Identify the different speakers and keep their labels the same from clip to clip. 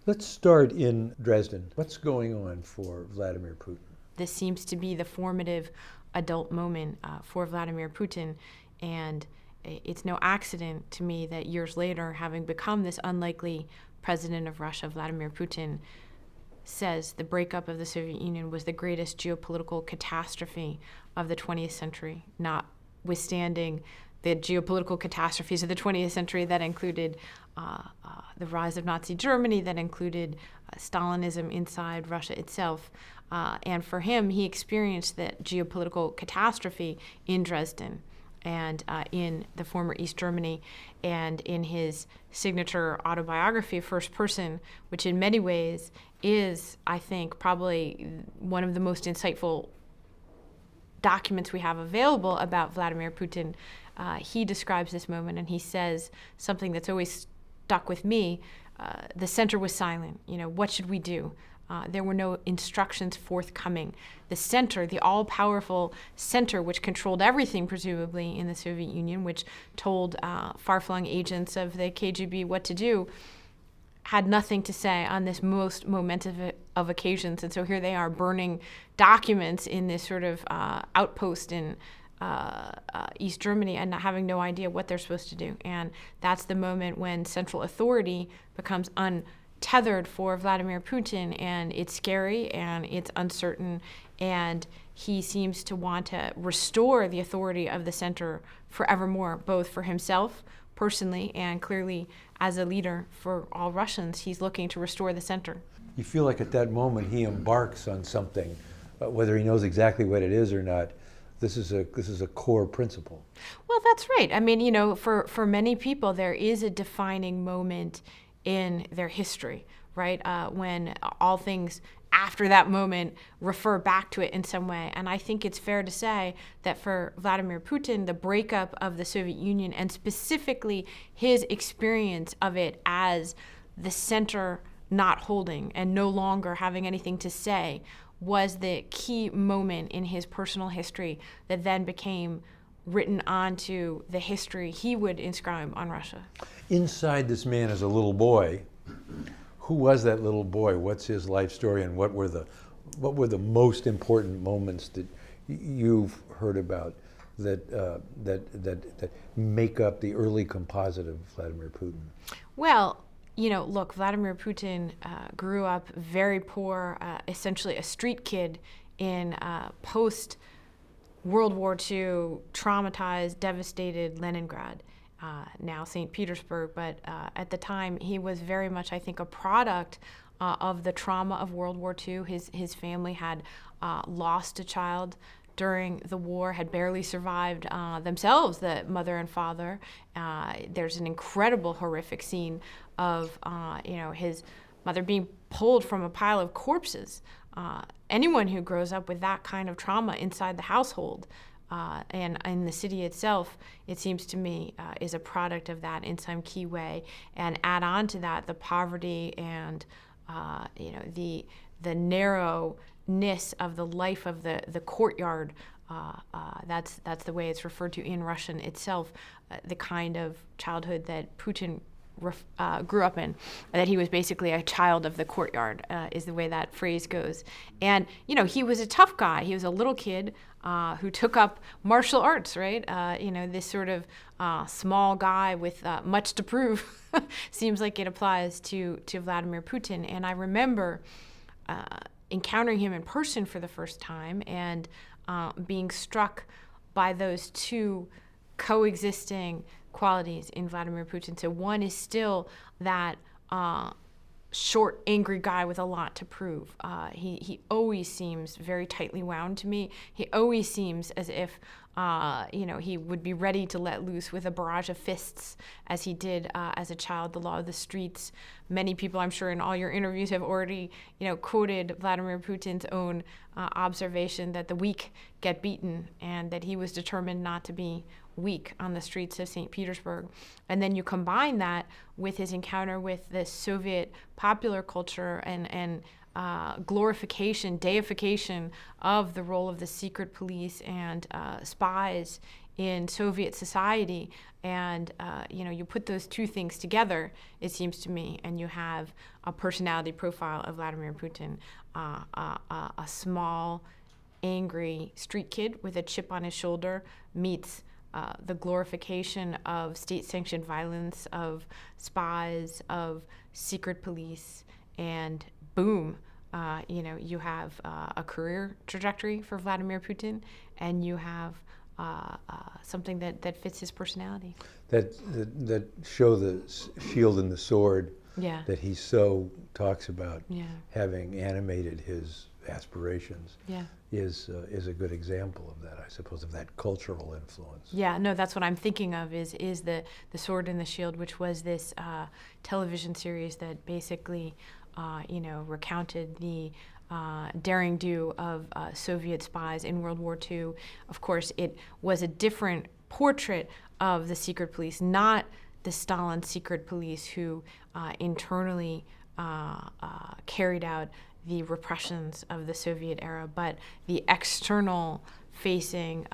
Speaker 1: Let's start in Dresden. What's going on for Vladimir Putin?
Speaker 2: This seems to be the formative adult moment for Vladimir Putin, and it's no accident to me that years later, having become this unlikely president of Russia, Vladimir Putin says the breakup of the Soviet Union was the greatest geopolitical catastrophe of the 20th century, notwithstanding the geopolitical catastrophes of the 20th century that included the rise of Nazi Germany, that included Stalinism inside Russia itself. And for him, he experienced that geopolitical catastrophe in Dresden and in the former East Germany, and in his signature autobiography, First Person, which in many ways is, I think, probably one of the most insightful documents we have available about Vladimir Putin. He describes this moment, and he says something that's always stuck with me. The center was silent. What should we do? There were no instructions forthcoming. The center, the all-powerful center, which controlled everything, presumably, in the Soviet Union, which told far-flung agents of the KGB what to do, had nothing to say on this most momentous of occasions. And so here they are burning documents in this sort of outpost in East Germany and having no idea what they're supposed to do. And that's the moment when central authority becomes untethered for Vladimir Putin, and it's scary and it's uncertain, and he seems to want to restore the authority of the center forevermore, both for himself personally and clearly as a leader for all Russians. He's looking to restore the center.
Speaker 1: You feel like at that moment he embarks on something, whether he knows exactly what it is or not. This is a core principle.
Speaker 2: Well, that's right. I mean, for many people, there is a defining moment in their history, right? When all things after that moment refer back to it in some way. And I think it's fair to say that for Vladimir Putin, the breakup of the Soviet Union, and specifically his experience of it as the center not holding and no longer having anything to say, was the key moment in his personal history that then became written onto the history he would inscribe on Russia.
Speaker 1: Inside this man is a little boy. Who was that little boy? What's his life story, and what were the most important moments that you've heard about that make up the early composite of Vladimir Putin?
Speaker 2: Well, look, Vladimir Putin grew up very poor, essentially a street kid in post-World War II, traumatized, devastated Leningrad, now St. Petersburg. But at the time, he was very much, I think, a product of the trauma of World War II. His family had lost a child during the war, had barely survived themselves, the mother and father. There's an incredible, horrific scene of his mother being pulled from a pile of corpses. Anyone who grows up with that kind of trauma inside the household and in the city itself, it seems to me, is a product of that in some key way. And add on to that the poverty and the narrowness of the life of the courtyard. That's the way it's referred to in Russian itself. The kind of childhood that Putin grew up in, that he was basically a child of the courtyard, is the way that phrase goes. And he was a tough guy. He was a little kid who took up martial arts, right? This sort of small guy with much to prove seems like it applies to Vladimir Putin. And I remember encountering him in person for the first time and being struck by those two coexisting qualities in Vladimir Putin. So one is still that short, angry guy with a lot to prove. He always seems very tightly wound to me. He always seems as if he would be ready to let loose with a barrage of fists, as he did as a child. The law of the streets. Many people, I'm sure, in all your interviews have already, quoted Vladimir Putin's own observation that the weak get beaten, and that he was determined not to be week on the streets of St. Petersburg. And then you combine that with his encounter with the Soviet popular culture and glorification, deification of the role of the secret police and spies in Soviet society. And, you put those two things together, it seems to me, and you have a personality profile of Vladimir Putin, a small, angry street kid with a chip on his shoulder meets the glorification of state-sanctioned violence, of spies, of secret police, and boom, you have a career trajectory for Vladimir Putin, and you have something that fits his personality.
Speaker 1: That show the shield and the sword
Speaker 2: Yeah.
Speaker 1: that he so talks about,
Speaker 2: Yeah.
Speaker 1: having animated his aspirations,
Speaker 2: Yeah.
Speaker 1: is a good example of that, I suppose, of that cultural influence.
Speaker 2: Yeah, no, that's what I'm thinking of is the Sword and the Shield, which was this television series that basically, recounted the daring do of Soviet spies in World War II. Of course, it was a different portrait of the secret police, not the Stalin secret police who internally carried out the repressions of the Soviet era, but the external facing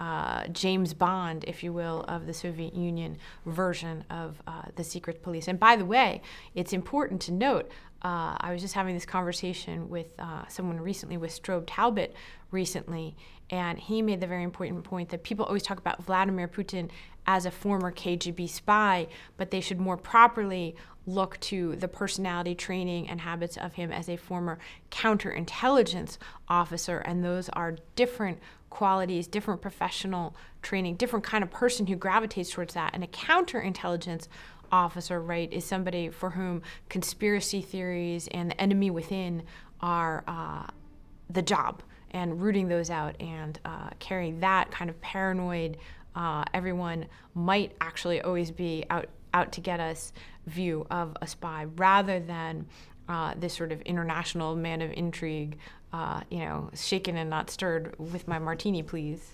Speaker 2: James Bond, if you will, of the Soviet Union version of the secret police. And by the way, it's important to note, I was just having this conversation with someone recently, with Strobe Talbot recently, and he made the very important point that people always talk about Vladimir Putin as a former KGB spy, but they should more properly look to the personality, training, and habits of him as a former counterintelligence officer, and those are different qualities, different professional training, different kind of person who gravitates towards that. And a counterintelligence officer, right, is somebody for whom conspiracy theories and the enemy within are the job, and rooting those out and carrying that kind of paranoid, everyone might actually always be out to get us view of a spy, rather than this sort of international man of intrigue, shaken and not stirred with my martini, please.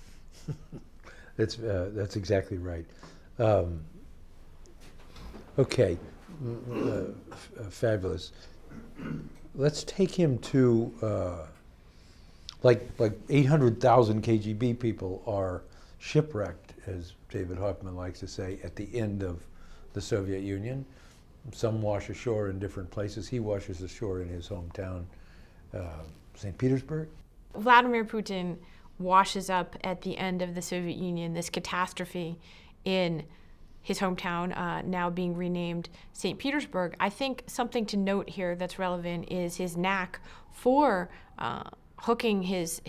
Speaker 1: That's exactly right. Okay, fabulous. Let's take him to like 800,000 KGB people are shipwrecked, as David Hoffman likes to say, at the end of the Soviet Union. Some wash ashore in different places. He washes ashore in his hometown, St. Petersburg.
Speaker 2: Vladimir Putin washes up at the end of the Soviet Union, this catastrophe in his hometown, now being renamed St. Petersburg. I think something to note here that's relevant is his knack for hooking his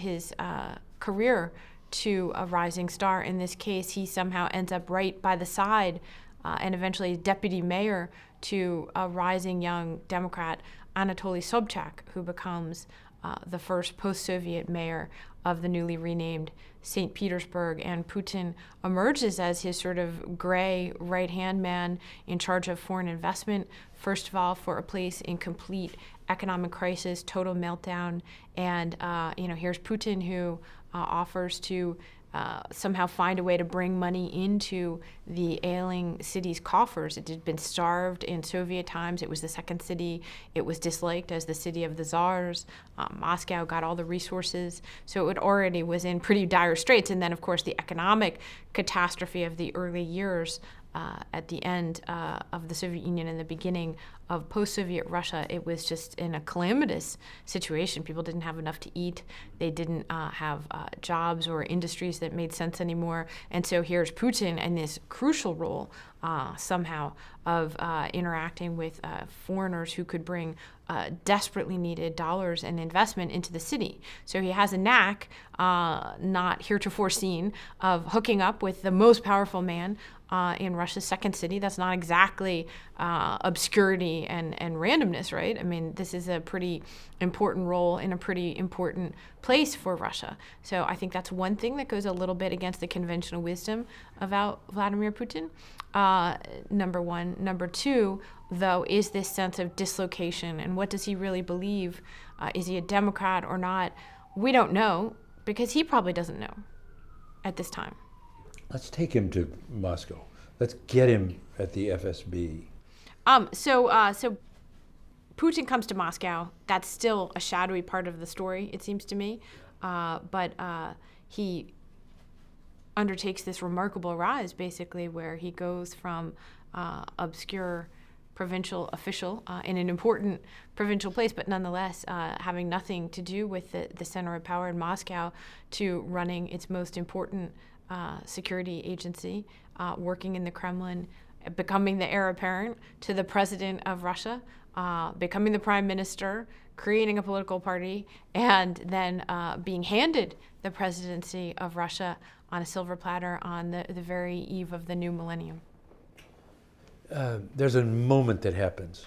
Speaker 2: career to a rising star. In this case, he somehow ends up right by the side and eventually deputy mayor to a rising young Democrat, Anatoly Sobchak, who becomes the first post-Soviet mayor of the newly renamed St. Petersburg. And Putin emerges as his sort of gray right-hand man in charge of foreign investment, first of all, for a place in complete economic crisis, total meltdown. And, here's Putin who offers to somehow find a way to bring money into the ailing city's coffers. It had been starved in Soviet times. It was the second city. It was disliked as the city of the czars. Moscow got all the resources. So it already was in pretty dire straits. And then, of course, the economic catastrophe of the early years at the end of the Soviet Union and the beginning of post-Soviet Russia, it was just in a calamitous situation. People didn't have enough to eat. They didn't have jobs or industries that made sense anymore. And so here's Putin in this crucial role somehow of interacting with foreigners who could bring desperately needed dollars and investment into the city. So he has a knack, not heretofore seen, of hooking up with the most powerful man in Russia's second city. That's not exactly obscurity and randomness, right? I mean, this is a pretty important role in a pretty important place for Russia. So I think that's one thing that goes a little bit against the conventional wisdom about Vladimir Putin, number one. Number two, though, is this sense of dislocation. And what does he really believe? Is he a Democrat or not? We don't know, because he probably doesn't know at this time.
Speaker 1: Let's take him to Moscow. Let's get him at the FSB.
Speaker 2: So Putin comes to Moscow. That's still a shadowy part of the story, it seems to me. But he undertakes this remarkable rise, basically, where he goes from obscure provincial official in an important provincial place, but nonetheless having nothing to do with the center of power in Moscow, to running its most important security agency, working in the Kremlin, becoming the heir apparent to the president of Russia, becoming the prime minister, creating a political party, and then being handed the presidency of Russia on a silver platter on the very eve of the new millennium.
Speaker 1: There's a moment that happens,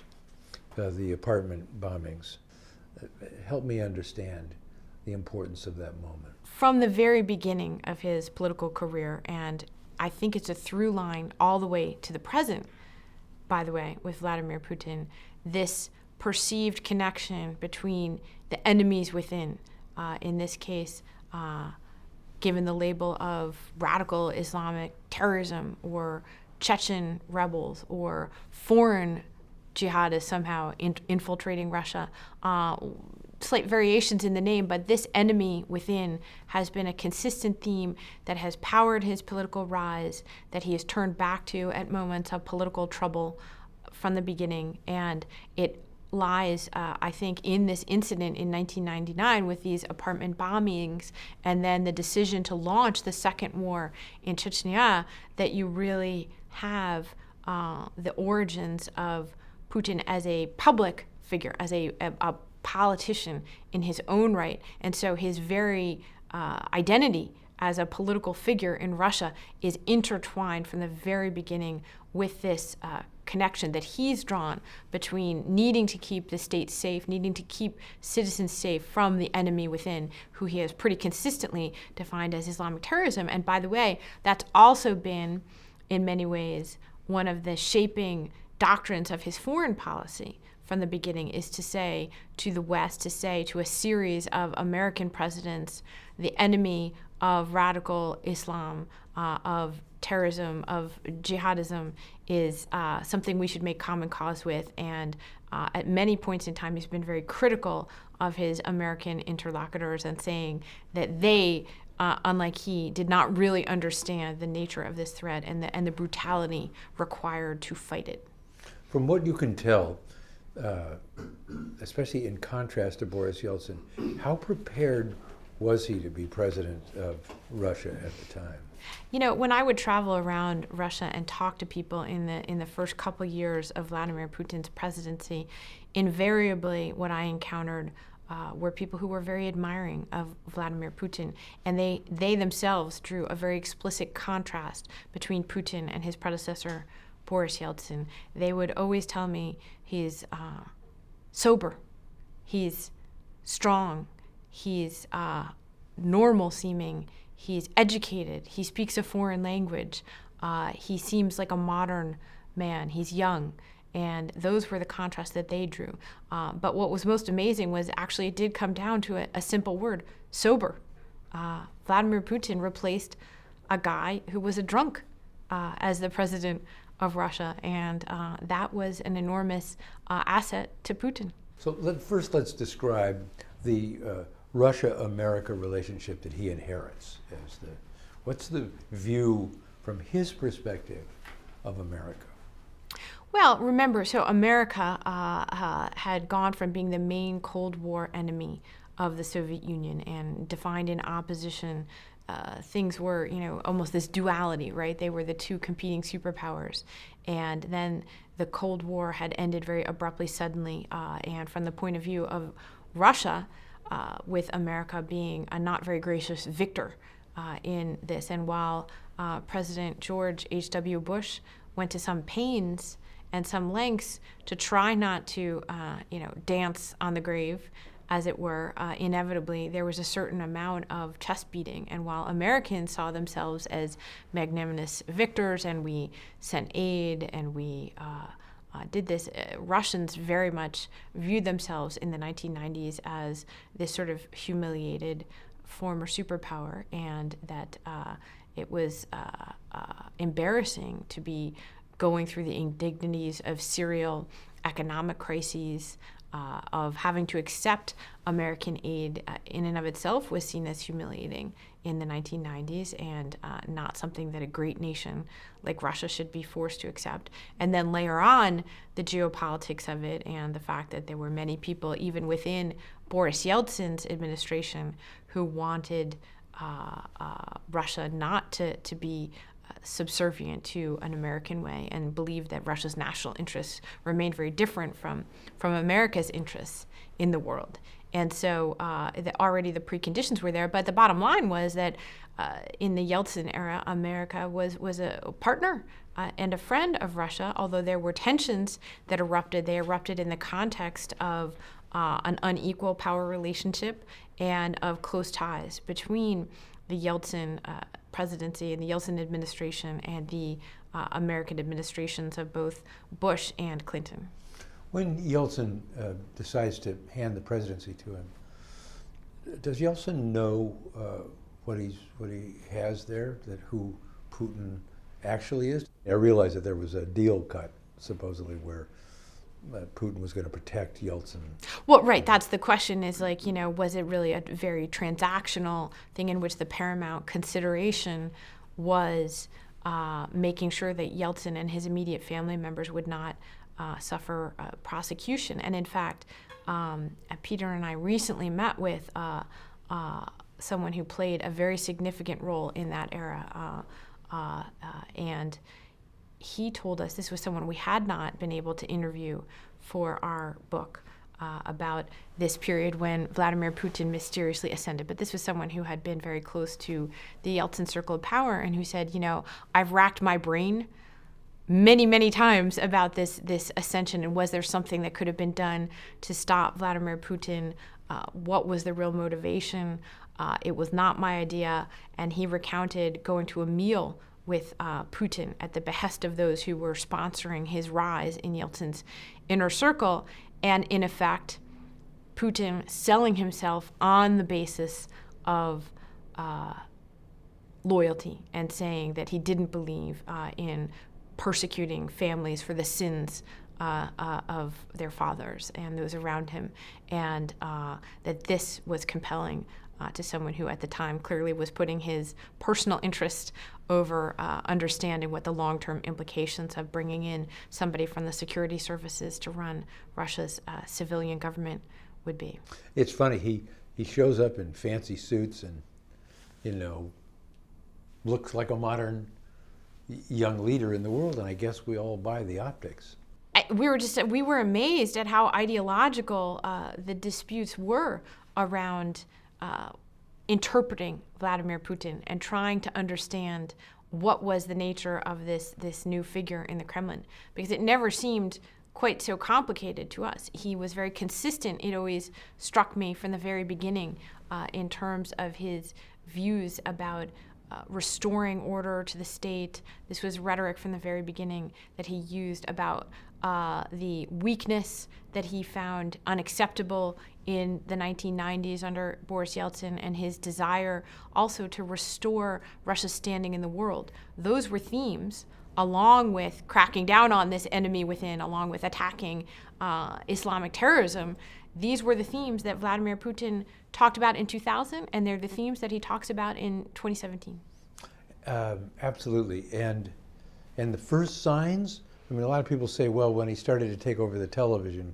Speaker 1: the apartment bombings. Help me understand the importance of that moment.
Speaker 2: From the very beginning of his political career, and I think it's a through line all the way to the present, by the way, with Vladimir Putin, this perceived connection between the enemies within, in this case, given the label of radical Islamic terrorism or Chechen rebels or foreign jihadists somehow infiltrating Russia. Slight variations in the name, but this enemy within has been a consistent theme that has powered his political rise, that he has turned back to at moments of political trouble from the beginning. And it lies, I think, in this incident in 1999 with these apartment bombings, and then the decision to launch the second war in Chechnya, that you really have the origins of Putin as a public figure, as a politician in his own right. And so his very identity as a political figure in Russia is intertwined from the very beginning with this connection that he's drawn between needing to keep the state safe, needing to keep citizens safe from the enemy within, who he has pretty consistently defined as Islamic terrorism. And by the way, that's also been, in many ways, one of the shaping doctrines of his foreign policy from the beginning, is to say to the West, to say to a series of American presidents, the enemy of radical Islam, of terrorism, of jihadism, is something we should make common cause with. And at many points in time, he's been very critical of his American interlocutors and saying that they, unlike he, did not really understand the nature of this threat and the brutality required to fight it.
Speaker 1: From what you can tell, especially in contrast to Boris Yeltsin, how prepared was he to be president of Russia at the time?
Speaker 2: You know, when I would travel around Russia and talk to people in the first couple years of Vladimir Putin's presidency, invariably what I encountered were people who were very admiring of Vladimir Putin, and they themselves drew a very explicit contrast between Putin and his predecessor, Boris Yeltsin. They would always tell me he's sober, he's strong, he's normal seeming, he's educated, he speaks a foreign language, he seems like a modern man, he's young. And those were the contrasts that they drew. But what was most amazing was actually it did come down to a simple word: sober. Vladimir Putin replaced a guy who was a drunk as the president of Russia, and that was an enormous asset to Putin.
Speaker 1: So first let's describe the Russia-America relationship that he inherits. What's the view from his perspective of America?
Speaker 2: Well, remember, so America had gone from being the main Cold War enemy of the Soviet Union and defined in opposition. Things were, almost this duality, right? They were the two competing superpowers. And then the Cold War had ended very abruptly, suddenly. And from the point of view of Russia, with America being a not very gracious victor in this. And while President George H.W. Bush went to some pains and some lengths to try not to, dance on the grave, as it were, inevitably, there was a certain amount of chest beating. And while Americans saw themselves as magnanimous victors and we sent aid and we did this, Russians very much viewed themselves in the 1990s as this sort of humiliated former superpower, and that it was embarrassing to be going through the indignities of serial economic crises, of having to accept American aid in and of itself was seen as humiliating in the 1990s and not something that a great nation like Russia should be forced to accept. And then layer on the geopolitics of it and the fact that there were many people, even within Boris Yeltsin's administration, who wanted Russia not to be subservient to an American way and believed that Russia's national interests remained very different from America's interests in the world. And so already the preconditions were there. But the bottom line was that in the Yeltsin era, America was a partner and a friend of Russia, although there were tensions that erupted. They erupted in the context of an unequal power relationship and of close ties between the Yeltsin presidency and the Yeltsin administration and the American administrations of both Bush and Clinton.
Speaker 1: When Yeltsin decides to hand the presidency to him, does Yeltsin know what he has there, that who Putin actually is? I realize that there was a deal cut, supposedly, where Putin was going to protect Yeltsin.
Speaker 2: Well, right, that's the question is like, was it really a very transactional thing in which the paramount consideration was making sure that Yeltsin and his immediate family members would not suffer prosecution? And in fact, Peter and I recently met with someone who played a very significant role in that era, and he told us, this was someone we had not been able to interview for our book about this period when Vladimir Putin mysteriously ascended. But this was someone who had been very close to the Yeltsin circle of power and who said, I've racked my brain many, many times about this ascension, and was there something that could have been done to stop Vladimir Putin? What was the real motivation? It was not my idea. And he recounted going to a meal with Putin at the behest of those who were sponsoring his rise in Yeltsin's inner circle, and in effect, Putin selling himself on the basis of loyalty and saying that he didn't believe in persecuting families for the sins of their fathers and those around him, and that this was compelling to someone who at the time clearly was putting his personal interest over understanding what the long-term implications of bringing in somebody from the security services to run Russia's civilian government would be.
Speaker 1: It's funny, he shows up in fancy suits and, looks like a modern young leader in the world, and I guess we all buy the optics.
Speaker 2: We were amazed at how ideological the disputes were around interpreting Vladimir Putin and trying to understand what was the nature of this new figure in the Kremlin, because it never seemed quite so complicated to us. He was very consistent. It always struck me from the very beginning in terms of his views about restoring order to the state. This was rhetoric from the very beginning that he used about the weakness that he found unacceptable in the 1990s under Boris Yeltsin, and his desire also to restore Russia's standing in the world. Those were themes, along with cracking down on this enemy within, along with attacking Islamic terrorism. These were the themes that Vladimir Putin talked about in 2000, and they're the themes that he talks about in 2017.
Speaker 1: Absolutely. And the first signs, a lot of people say, well, when he started to take over the television,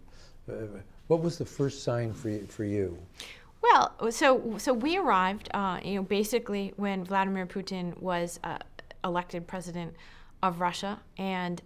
Speaker 1: what was the first sign for you?
Speaker 2: Well, so we arrived, basically when Vladimir Putin was elected president of Russia, and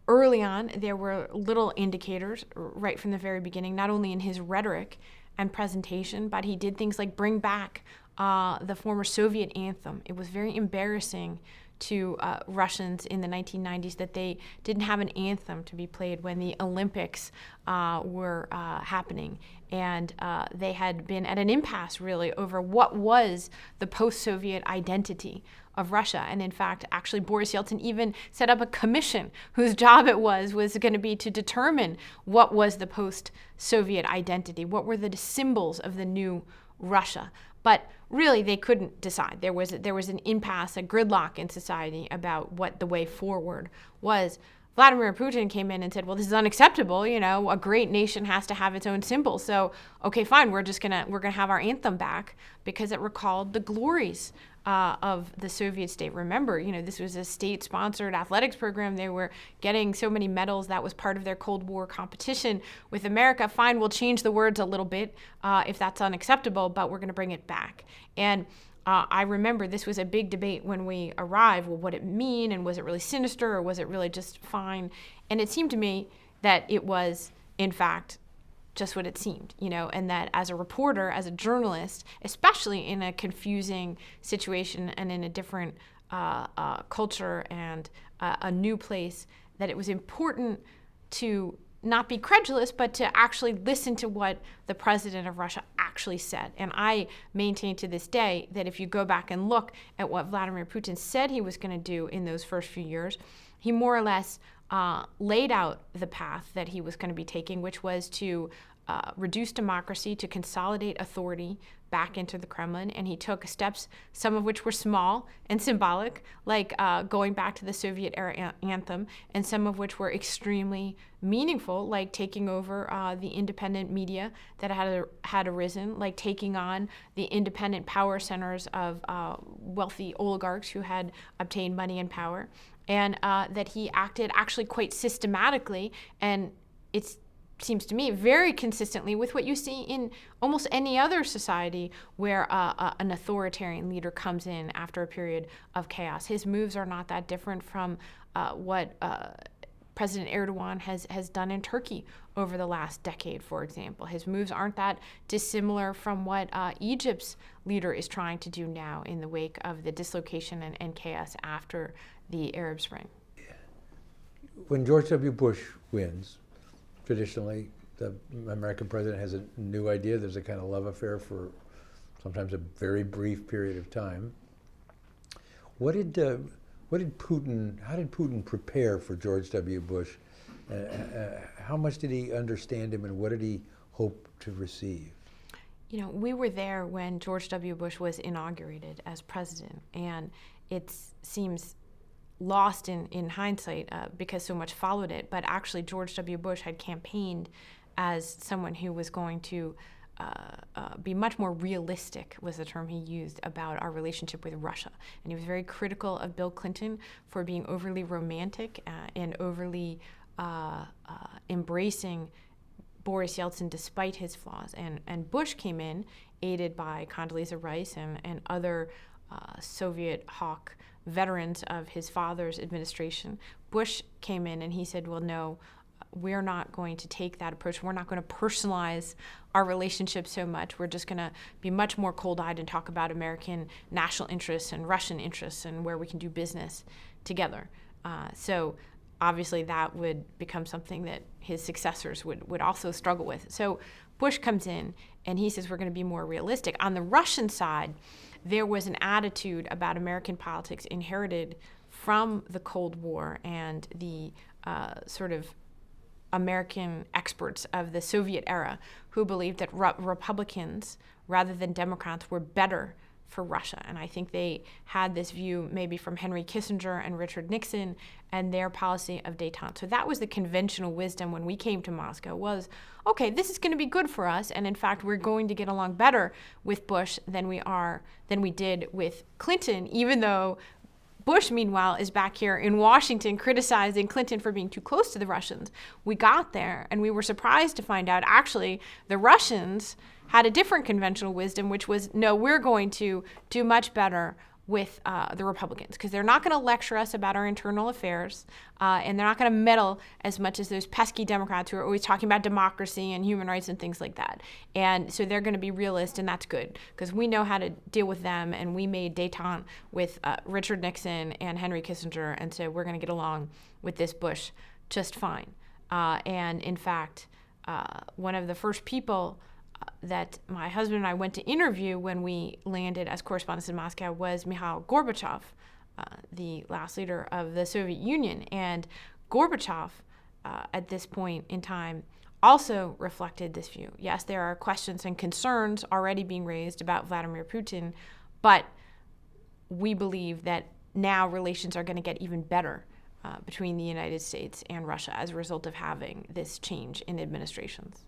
Speaker 2: early on there were little indicators right from the very beginning, not only in his rhetoric and presentation, but he did things like bring back the former Soviet anthem. It was very embarrassing to Russians in the 1990s that they didn't have an anthem to be played when the Olympics were happening. And they had been at an impasse, really, over what was the post-Soviet identity of Russia. And in fact, actually, Boris Yeltsin even set up a commission whose job it was going to be to determine what was the post-Soviet identity, what were the symbols of the new Russia. But really, they couldn't decide. There was an impasse, a gridlock in society about what the way forward was. Vladimir Putin came in and said, well, this is unacceptable. You know, a great nation has to have its own symbol. So, okay, fine, we're gonna have our anthem back because it recalled the glories of the Soviet state. Remember, you know, this was a state-sponsored athletics program. They were getting so many medals. That was part of their Cold War competition with America. Fine, we'll change the words a little bit if that's unacceptable, but we're going to bring it back. And I remember this was a big debate when we arrived. Well, what did it mean? And was it really sinister or was it really just fine? And it seemed to me that it was, in fact, just what it seemed, you know, and that as a reporter, as a journalist, especially in a confusing situation and in a different culture and a new place, that it was important to not be credulous, but to actually listen to what the president of Russia actually said. And I maintain to this day that if you go back and look at what Vladimir Putin said he was going to do in those first few years, he more or less laid out the path that he was going to be taking, which was to reduce democracy, to consolidate authority back into the Kremlin. And he took steps, some of which were small and symbolic, like going back to the Soviet era anthem, and some of which were extremely meaningful, like taking over the independent media that had arisen, like taking on the independent power centers of wealthy oligarchs who had obtained money and power, and that he acted actually quite systematically, and it seems to me very consistently with what you see in almost any other society where an authoritarian leader comes in after a period of chaos. His moves are not that different from what President Erdogan has done in Turkey over the last decade, for example. His moves aren't that dissimilar from what Egypt's leader is trying to do now in the wake of the dislocation and chaos after the Arab Spring.
Speaker 1: When George W. Bush wins, traditionally, the American president has a new idea. There's a kind of love affair for sometimes a very brief period of time. How did Putin prepare for George W. Bush? How much did he understand him, and what did he hope to receive?
Speaker 2: You know, we were there when George W. Bush was inaugurated as president, and it seems lost in hindsight because so much followed it, but actually George W. Bush had campaigned as someone who was going to be much more realistic, was the term he used, about our relationship with Russia. And he was very critical of Bill Clinton for being overly romantic and overly embracing Boris Yeltsin despite his flaws. And Bush came in, aided by Condoleezza Rice and other Soviet hawk veterans of his father's administration. Bush came in and he said, well, no, we're not going to take that approach. We're not going to personalize our relationship so much. We're just going to be much more cold-eyed and talk about American national interests and Russian interests and where we can do business together. So obviously that would become something that his successors would also struggle with. So Bush comes in and he says we're going to be more realistic. On the Russian side, there was an attitude about American politics inherited from the Cold War and the sort of American experts of the Soviet era who believed that Republicans, rather than Democrats, were better for Russia. And I think they had this view maybe from Henry Kissinger and Richard Nixon and their policy of détente. So that was the conventional wisdom when we came to Moscow was, okay, this is going to be good for us. And in fact, we're going to get along better with Bush than we did with Clinton, even though Bush, meanwhile, is back here in Washington criticizing Clinton for being too close to the Russians. We got there and we were surprised to find out actually the Russians had a different conventional wisdom, which was, no, we're going to do much better with the Republicans because they're not going to lecture us about our internal affairs and they're not going to meddle as much as those pesky Democrats who are always talking about democracy and human rights and things like that. And so they're going to be realist, and that's good because we know how to deal with them, and we made détente with Richard Nixon and Henry Kissinger, and so we're going to get along with this Bush just fine. And in fact, one of the first people that my husband and I went to interview when we landed as correspondents in Moscow was Mikhail Gorbachev, the last leader of the Soviet Union. And Gorbachev, at this point in time, also reflected this view. Yes, there are questions and concerns already being raised about Vladimir Putin, but we believe that now relations are going to get even better between the United States and Russia as a result of having this change in administrations.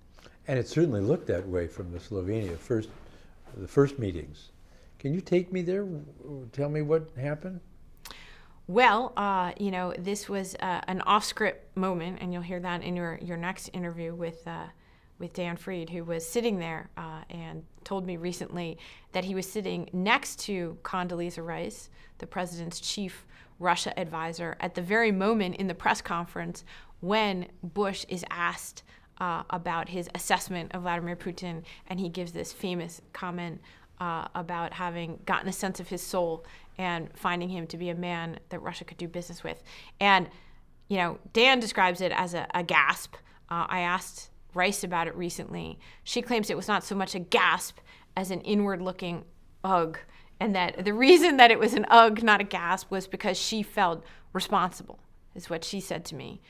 Speaker 1: And it certainly looked that way from the the first meetings. Can you take me there? Tell me what happened?
Speaker 2: Well, this was an off-script moment, and you'll hear that in your next interview with Dan Fried, who was sitting there and told me recently that he was sitting next to Condoleezza Rice, the president's chief Russia advisor, at the very moment in the press conference when Bush is asked about his assessment of Vladimir Putin, and he gives this famous comment about having gotten a sense of his soul and finding him to be a man that Russia could do business with. And, Dan describes it as a gasp. I asked Rice about it recently. She claims it was not so much a gasp as an inward-looking ugh, and that the reason that it was an ugh, not a gasp, was because she felt responsible, is what she said to me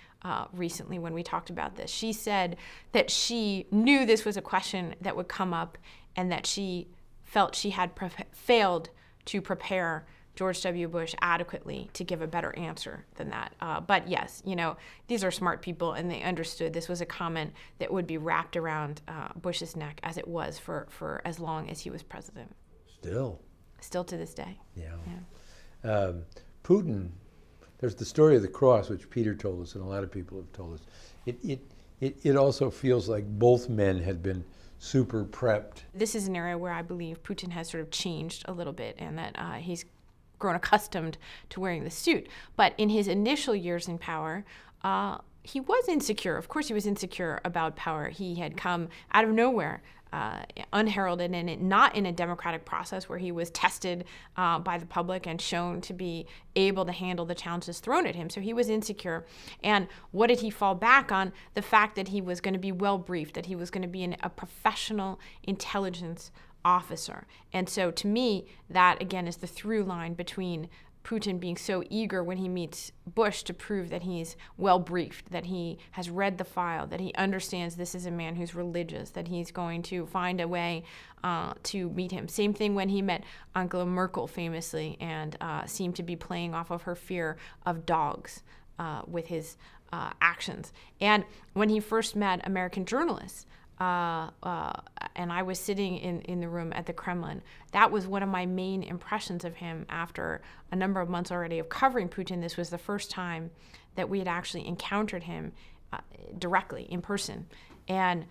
Speaker 2: recently when we talked about this. She said that she knew this was a question that would come up and that she felt she had failed to prepare George W. Bush adequately to give a better answer than that. But yes, these are smart people, and they understood this was a comment that would be wrapped around Bush's neck, as it was for as long as he was president. Still to this day.
Speaker 1: Yeah. Putin, there's the story of the cross, which Peter told us, and a lot of people have told us. It also feels like both men had been super prepped.
Speaker 2: This is an area where I believe Putin has sort of changed a little bit, and that he's grown accustomed to wearing the suit. But in his initial years in power, he was insecure. Of course, he was insecure about power. He had come out of nowhere, unheralded, and not in a democratic process where he was tested by the public and shown to be able to handle the challenges thrown at him. So he was insecure. And what did he fall back on? The fact that he was going to be well briefed, that he was going to be a professional intelligence officer. And so to me, that again is the through line between Putin being so eager when he meets Bush to prove that he's well briefed, that he has read the file, that he understands this is a man who's religious, that he's going to find a way to meet him. Same thing when he met Angela Merkel famously and seemed to be playing off of her fear of dogs with his actions. And when he first met American journalists, and I was sitting in the room at the Kremlin, that was one of my main impressions of him after a number of months already of covering Putin. This was the first time that we had actually encountered him directly in person. And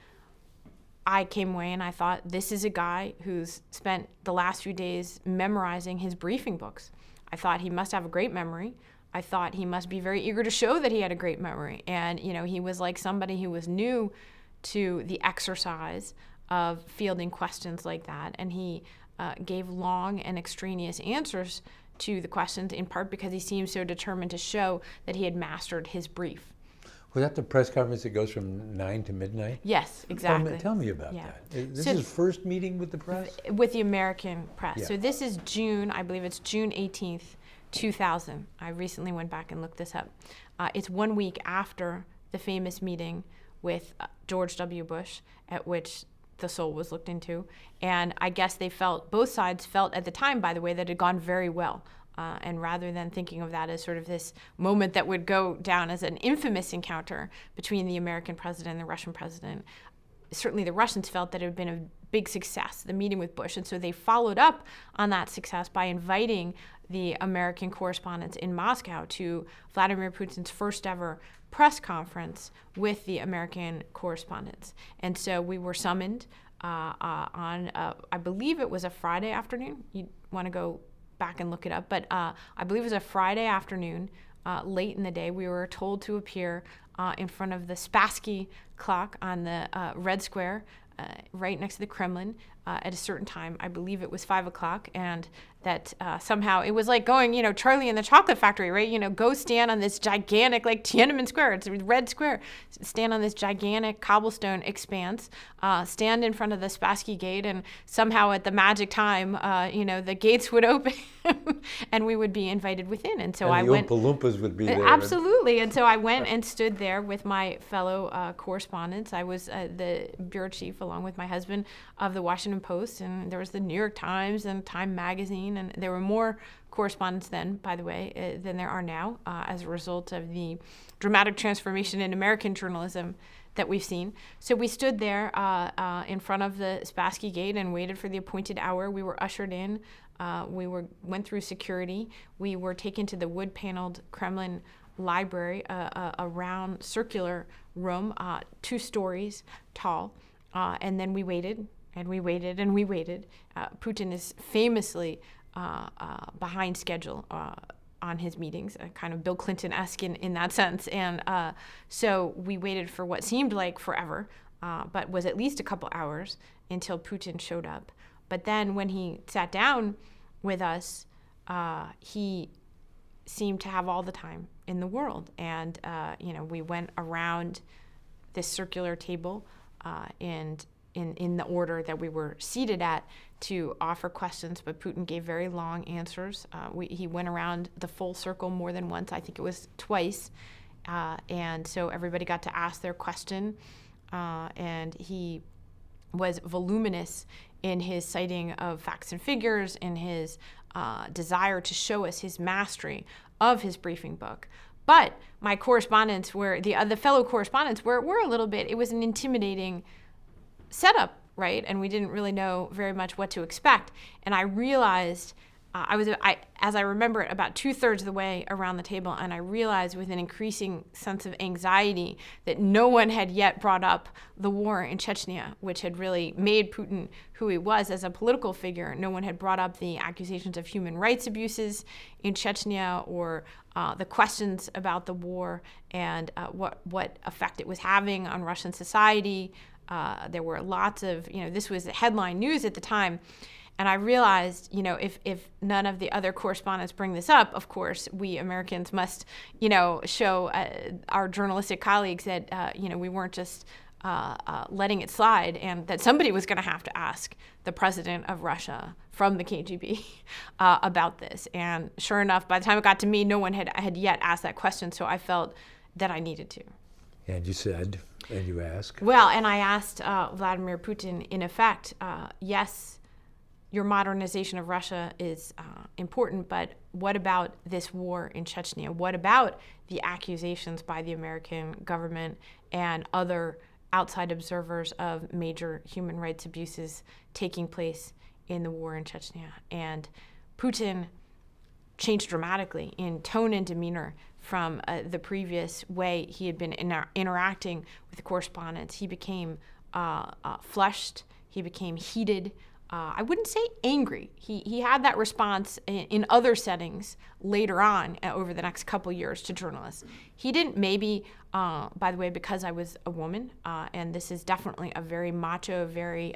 Speaker 2: I came away and I thought, this is a guy who's spent the last few days memorizing his briefing books. I thought he must have a great memory. I thought he must be very eager to show that he had a great memory. And, he was like somebody who was new to the exercise of fielding questions like that. And he gave long and extraneous answers to the questions, in part because he seemed so determined to show that he had mastered his brief.
Speaker 1: Was that the press conference that goes from 9 to midnight?
Speaker 2: Yes, exactly.
Speaker 1: Tell me about that. This is his first meeting with the press?
Speaker 2: With the American press.
Speaker 1: Yeah.
Speaker 2: So this is June, I believe it's June 18th, 2000. I recently went back and looked this up. It's 1 week after the famous meeting with George W. Bush, at which the soul was looked into. And I guess both sides felt at the time, by the way, that it had gone very well. And rather than thinking of that as sort of this moment that would go down as an infamous encounter between the American president and the Russian president, certainly the Russians felt that it had been a big success, the meeting with Bush. And so they followed up on that success by inviting the American correspondents in Moscow to Vladimir Putin's first ever press conference with the American correspondents. And so we were summoned on, I believe it was a Friday afternoon. You want to go back and look it up. But I believe it was a Friday afternoon, late in the day. We were told to appear in front of the Spassky clock on the Red Square, right next to the Kremlin, at a certain time. I believe it was 5 o'clock, and that somehow it was like going, Charlie and the Chocolate Factory, right? Go stand on this gigantic, like Tiananmen Square, it's a red square, stand on this gigantic cobblestone expanse, stand in front of the Spassky Gate, and somehow at the magic time, the gates would open and we would be invited within. And so I went.
Speaker 1: The Oompa Loompas would be there.
Speaker 2: Absolutely. And so I went and stood there with my fellow correspondents. I was the bureau chief along with my husband, of the Washington Post, and there was the New York Times and Time Magazine, and there were more correspondents then, by the way, than there are now, as a result of the dramatic transformation in American journalism that we've seen. So we stood there in front of the Spassky Gate and waited for the appointed hour. We were ushered in. Went through security. We were taken to the wood-paneled Kremlin library, a round circular room, 2 stories tall. And then we waited, and we waited, and we waited. Putin is famously behind schedule on his meetings, kind of Bill Clinton-esque in that sense. And so we waited for what seemed like forever, but was at least a couple hours until Putin showed up. But then when he sat down with us, he seemed to have all the time in the world. And, we went around this circular table and in the order that we were seated at to offer questions, but Putin gave very long answers. He went around the full circle more than once. I think it was twice. And so everybody got to ask their question. And he was voluminous in his citing of facts and figures, in his desire to show us his mastery of his briefing book. But my correspondents were, the fellow correspondents were a little bit, it was an intimidating setup, right? And we didn't really know very much what to expect. And I realized, as I remember it, about 2/3 of the way around the table, and I realized with an increasing sense of anxiety that no one had yet brought up the war in Chechnya, which had really made Putin who he was as a political figure. No one had brought up the accusations of human rights abuses in Chechnya, or the questions about the war and what effect it was having on Russian society. There were lots of, this was headline news at the time. And I realized, if none of the other correspondents bring this up, of course, we Americans must, show our journalistic colleagues that, we weren't just letting it slide, and that somebody was going to have to ask the president of Russia from the KGB about this. And sure enough, by the time it got to me, no one had yet asked that question, so I felt that I needed to.
Speaker 1: And you said, and you asked?
Speaker 2: Well, and I asked Vladimir Putin, in effect, yes, your modernization of Russia is important, but what about this war in Chechnya? What about the accusations by the American government and other outside observers of major human rights abuses taking place in the war in Chechnya? And Putin changed dramatically in tone and demeanor from the previous way he had been interacting with the correspondents. He became flushed, he became heated. I wouldn't say angry. He had that response in other settings later on over the next couple years to journalists. He didn't, maybe, by the way, because I was a woman, and this is definitely a very macho, very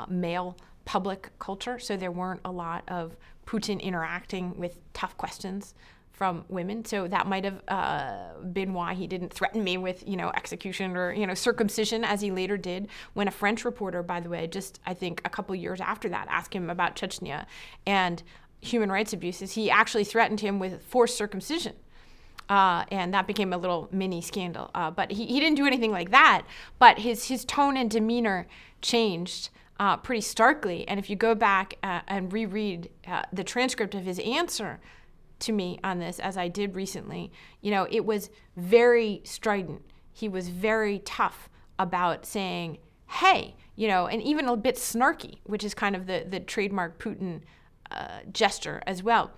Speaker 2: male public culture, so there weren't a lot of Putin interacting with tough questions from women. So that might have been why he didn't threaten me with, execution or, circumcision, as he later did when a French reporter, by the way, just I think a couple years after that, asked him about Chechnya and human rights abuses. He actually threatened him with forced circumcision. And that became a little mini scandal. But he didn't do anything like that. But his tone and demeanor changed pretty starkly. And if you go back and reread the transcript of his answer to me on this, as I did recently, it was very strident. He was very tough about saying, hey, and even a bit snarky, which is kind of the trademark Putin gesture as well.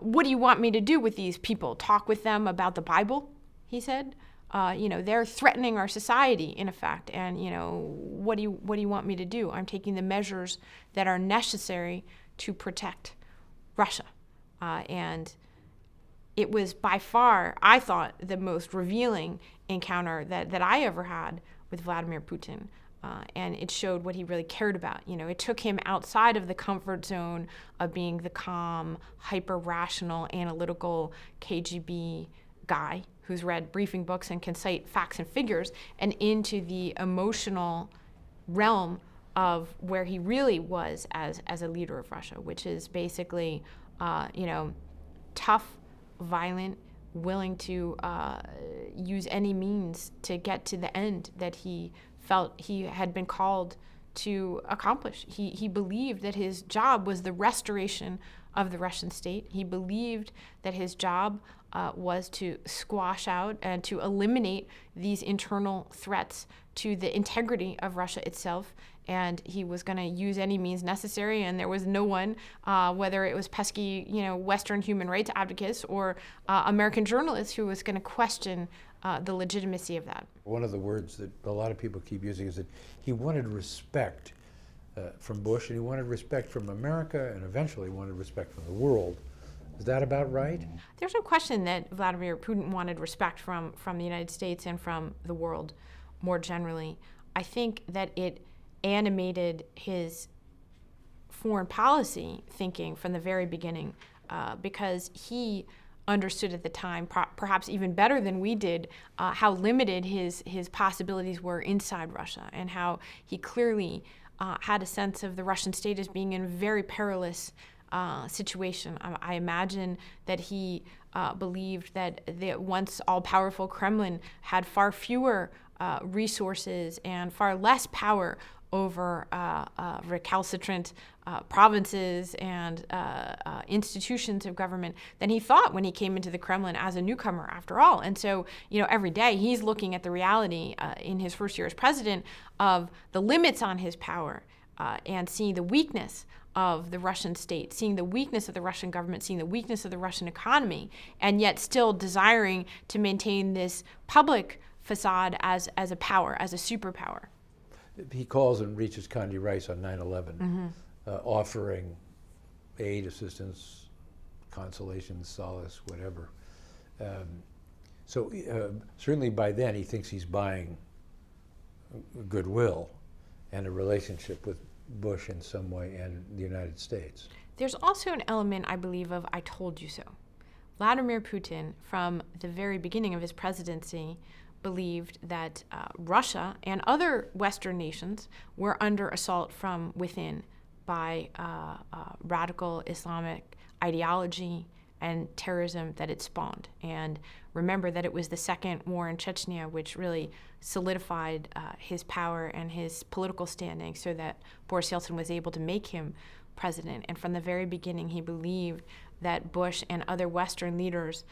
Speaker 2: What do you want me to do with these people? Talk with them about the Bible, he said. They're threatening our society, in effect. And, what do you want me to do? I'm taking the measures that are necessary to protect Russia. And it was by far, I thought, the most revealing encounter that I ever had with Vladimir Putin. And it showed what he really cared about. It took him outside of the comfort zone of being the calm, hyper-rational, analytical KGB guy who's read briefing books and can cite facts and figures, and into the emotional realm of where he really was as a leader of Russia, which is basically tough, violent, willing to use any means to get to the end that he felt he had been called to accomplish. He believed that his job was the restoration of the Russian state. He believed that his job was to squash out and to eliminate these internal threats to the integrity of Russia itself. And he was going to use any means necessary. And there was no one, whether it was pesky, Western human rights advocates or American journalists, who was going to question the legitimacy of that.
Speaker 1: One of the words that a lot of people keep using is that he wanted respect from Bush, and he wanted respect from America, and eventually wanted respect from the world. Is that about right?
Speaker 2: There's no question that Vladimir Putin wanted respect from the United States and from the world more generally. I think that it animated his foreign policy thinking from the very beginning, because he understood at the time, perhaps even better than we did, how limited his possibilities were inside Russia, and how he clearly had a sense of the Russian state as being in a very perilous situation. I imagine that he believed that the once all-powerful Kremlin had far fewer resources and far less power over recalcitrant provinces and institutions of government than he thought when he came into the Kremlin as a newcomer, after all. And so, every day he's looking at the reality in his first year as president of the limits on his power, and seeing the weakness of the Russian state, seeing the weakness of the Russian government, seeing the weakness of the Russian economy, and yet still desiring to maintain this public facade as a power, as a superpower.
Speaker 1: He calls and reaches Condi Rice on 9/11, offering aid, assistance, consolation, solace, whatever. So certainly by then he thinks he's buying goodwill and a relationship with Bush in some way and the United States.
Speaker 2: There's also an element, I believe, of "I told you so." Vladimir Putin, from the very beginning of his presidency, believed that Russia and other Western nations were under assault from within by radical Islamic ideology and terrorism that it spawned. And remember that it was the second war in Chechnya which really solidified his power and his political standing, so that Boris Yeltsin was able to make him president. And from the very beginning, he believed that Bush and other Western leaders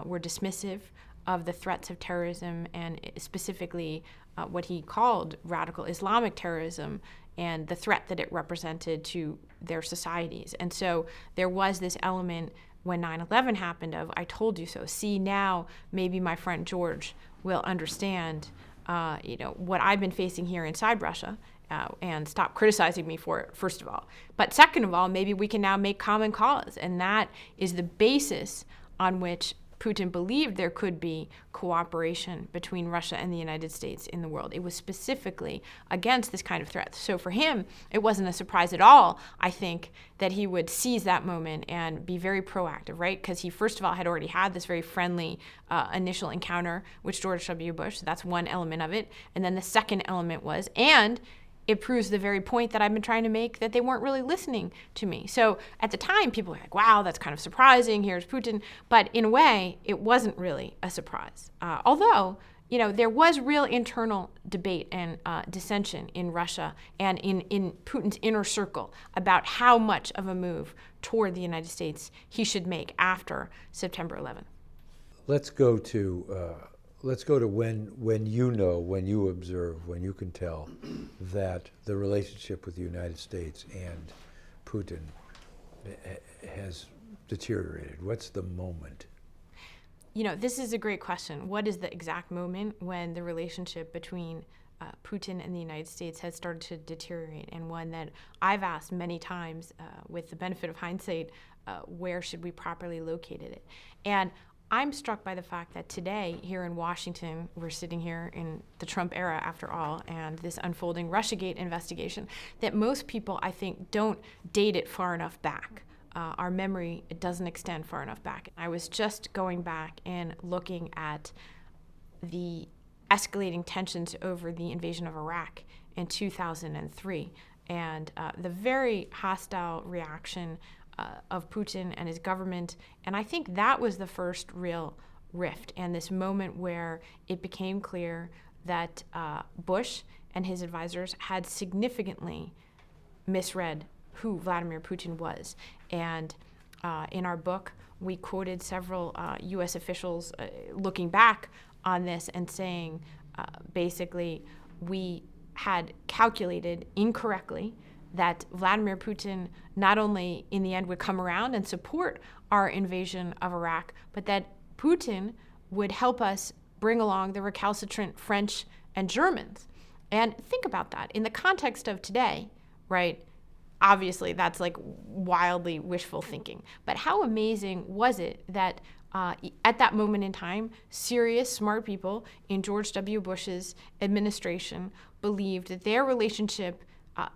Speaker 2: were dismissive of the threats of terrorism, and specifically what he called radical Islamic terrorism and the threat that it represented to their societies. And so there was this element when 9/11 happened of "I told you so." See, now maybe my friend George will understand what I've been facing here inside Russia, and stop criticizing me for it, first of all. But second of all, maybe we can now make common cause. And that is the basis on which Putin believed there could be cooperation between Russia and the United States in the world. It was specifically against this kind of threat. So for him, it wasn't a surprise at all, I think, that he would seize that moment and be very proactive, right? Because he, first of all, had already had this very friendly initial encounter with George W. Bush. So that's one element of it. And then the second element was, and it proves the very point that I've been trying to make, that they weren't really listening to me. So at the time, people were like, wow, that's kind of surprising. Here's Putin. But in a way, it wasn't really a surprise. Although, there was real internal debate and dissension in Russia and in Putin's inner circle about how much of a move toward the United States he should make after September 11th.
Speaker 1: Let's go to when you observe, when you can tell that the relationship with the United States and Putin has deteriorated. What's the moment?
Speaker 2: This is a great question. What is the exact moment when the relationship between Putin and the United States has started to deteriorate? And one that I've asked many times, with the benefit of hindsight, where should we properly locate it? And I'm struck by the fact that today, here in Washington, we're sitting here in the Trump era, after all, and this unfolding Russiagate investigation, that most people, I think, don't date it far enough back. Our memory, it doesn't extend far enough back. I was just going back and looking at the escalating tensions over the invasion of Iraq in 2003, and the very hostile reaction of Putin and his government. And I think that was the first real rift, and this moment where it became clear that Bush and his advisors had significantly misread who Vladimir Putin was. And in our book, we quoted several U.S. officials looking back on this and saying, basically, we had calculated incorrectly that Vladimir Putin not only in the end would come around and support our invasion of Iraq, but that Putin would help us bring along the recalcitrant French and Germans. And think about that in the context of today, right? Obviously, that's like wildly wishful thinking. But how amazing was it that at that moment in time, serious, smart people in George W. Bush's administration believed that their relationship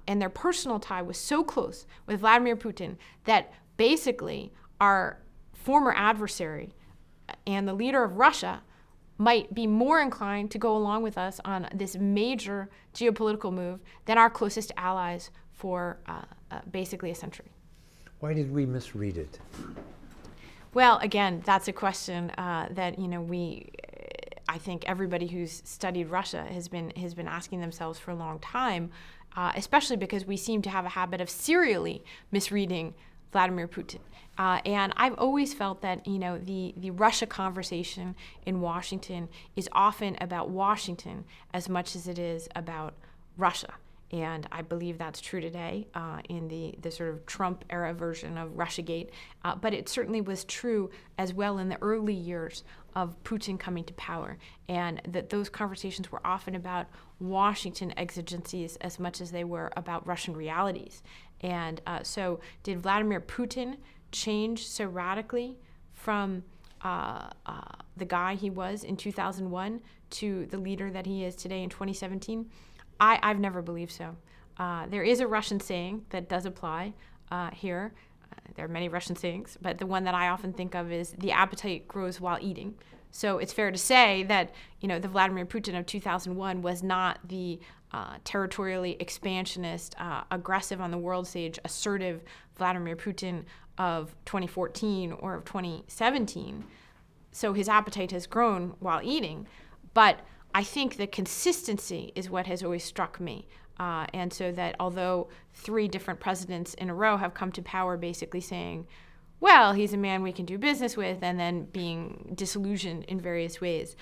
Speaker 2: and their personal tie was so close with Vladimir Putin that basically our former adversary and the leader of Russia might be more inclined to go along with us on this major geopolitical move than our closest allies for basically a century.
Speaker 1: Why did we misread it?
Speaker 2: Well, again, that's a question that I think everybody who's studied Russia has been asking themselves for a long time, especially because we seem to have a habit of serially misreading Vladimir Putin. And I've always felt that, the Russia conversation in Washington is often about Washington as much as it is about Russia. And I believe that's true today in the sort of Trump era version of Russiagate. But it certainly was true as well in the early years of Putin coming to power. And that those conversations were often about Washington exigencies as much as they were about Russian realities. And so did Vladimir Putin change so radically from the guy he was in 2001 to the leader that he is today in 2017? I've never believed so. There is a Russian saying that does apply here. There are many Russian sayings, but the one that I often think of is the appetite grows while eating. So it's fair to say that, the Vladimir Putin of 2001 was not the territorially expansionist, aggressive on the world stage, assertive Vladimir Putin of 2014 or of 2017. So his appetite has grown while eating, but I think the consistency is what has always struck me. And so that although 3 different presidents in a row have come to power basically saying, well, he's a man we can do business with, and then being disillusioned in various ways,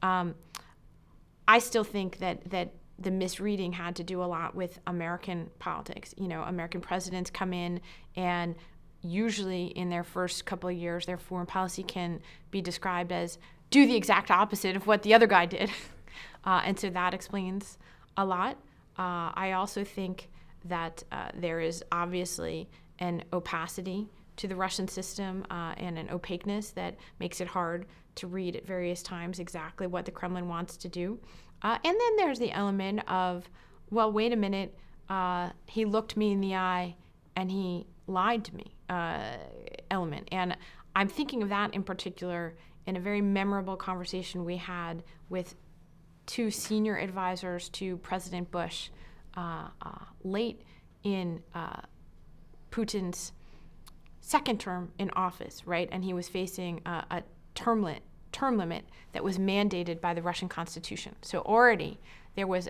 Speaker 2: I still think that the misreading had to do a lot with American politics. American presidents come in and usually in their first couple of years, their foreign policy can be described as do the exact opposite of what the other guy did. And so that explains a lot. I also think that there is obviously an opacity to the Russian system and an opaqueness that makes it hard to read at various times exactly what the Kremlin wants to do. And then there's the element of, well, wait a minute, he looked me in the eye and he lied to me element. And I'm thinking of that in particular in a very memorable conversation we had with 2 senior advisors to President Bush late in Putin's second term in office, right? And he was facing a term limit that was mandated by the Russian Constitution. So already there was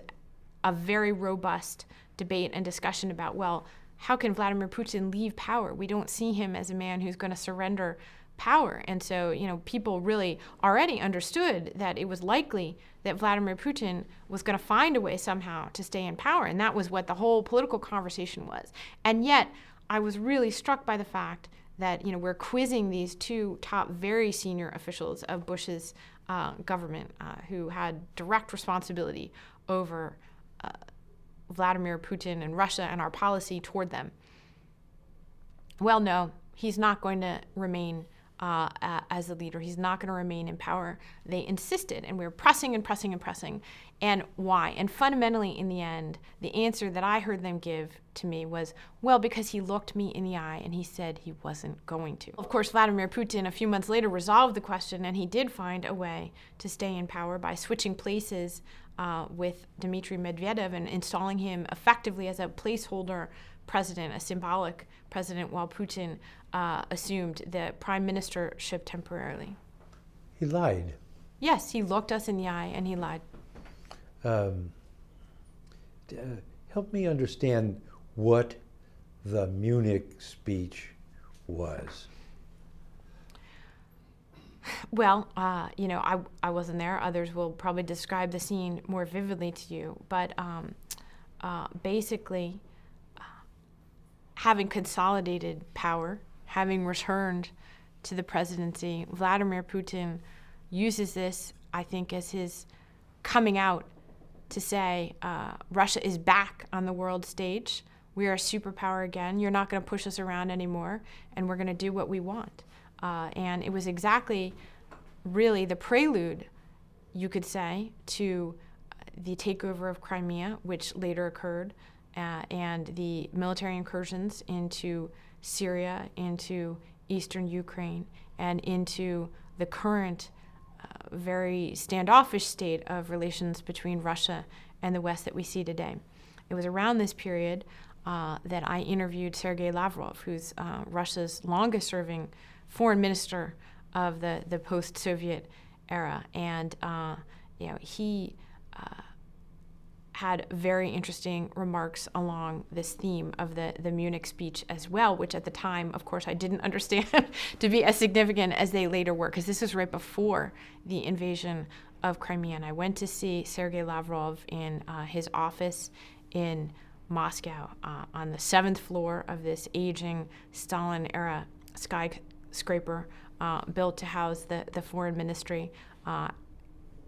Speaker 2: a very robust debate and discussion about, well, how can Vladimir Putin leave power? We don't see him as a man who's going to surrender power. And so, people really already understood that it was likely that Vladimir Putin was going to find a way somehow to stay in power. And that was what the whole political conversation was. And yet, I was really struck by the fact that, we're quizzing these 2 top very senior officials of Bush's government who had direct responsibility over Vladimir Putin and Russia and our policy toward them. Well, no, he's not going to remain as a leader. He's not going to remain in power. They insisted, and we were pressing and pressing and pressing. And why? And fundamentally, in the end, the answer that I heard them give to me was, well, because he looked me in the eye and he said he wasn't going to. Of course, Vladimir Putin, a few months later, resolved the question, and he did find a way to stay in power by switching places with Dmitry Medvedev and installing him effectively as a placeholder president, a symbolic president, while Putin assumed the prime ministership temporarily.
Speaker 1: He lied.
Speaker 2: Yes, he looked us in the eye and he lied.
Speaker 1: help me understand what the Munich speech was.
Speaker 2: Well, I wasn't there. Others will probably describe the scene more vividly to you. But basically, having consolidated power, having returned to the presidency, Vladimir Putin uses this, I think, as his coming out to say, Russia is back on the world stage. We are a superpower again. You're not going to push us around anymore, and we're going to do what we want. And it was exactly really the prelude, you could say, to the takeover of Crimea, which later occurred, and the military incursions into Syria, into eastern Ukraine, and into the current very standoffish state of relations between Russia and the West that we see today. It was around this period that I interviewed Sergei Lavrov, who's Russia's longest-serving foreign minister of the post-Soviet era, and he had very interesting remarks along this theme of the Munich speech as well, which at the time, of course, I didn't understand to be as significant as they later were, because this was right before the invasion of Crimea. And I went to see Sergei Lavrov in his office in Moscow on the 7th floor of this aging Stalin-era skyscraper built to house the foreign ministry,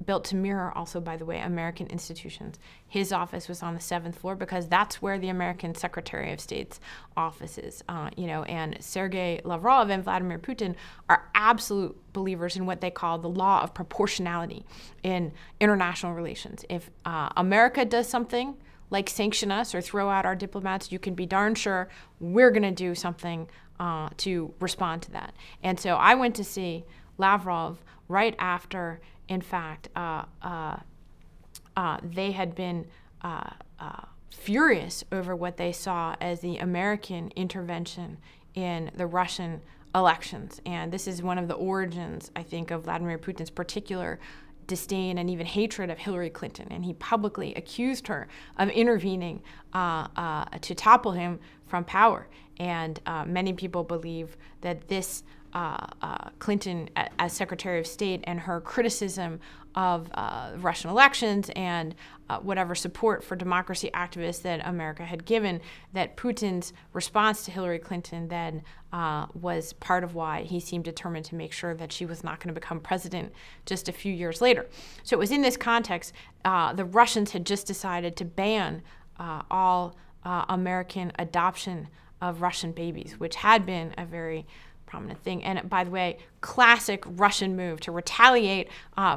Speaker 2: built to mirror also, by the way, American institutions. His office was on the 7th floor because that's where the American Secretary of State's office is. And Sergei Lavrov and Vladimir Putin are absolute believers in what they call the law of proportionality in international relations. If America does something like sanction us or throw out our diplomats, you can be darn sure we're going to do something to respond to that. And so I went to see Lavrov right after, in fact, they had been furious over what they saw as the American intervention in the Russian elections. And this is one of the origins, I think, of Vladimir Putin's particular disdain and even hatred of Hillary Clinton. And he publicly accused her of intervening to topple him from power. And many people believe that this Clinton as Secretary of State and her criticism of Russian elections and whatever support for democracy activists that America had given, that Putin's response to Hillary Clinton then was part of why he seemed determined to make sure that she was not going to become president just a few years later. So it was in this context, the Russians had just decided to ban all American adoption of Russian babies, which had been a very prominent thing. And by the way, classic Russian move to retaliate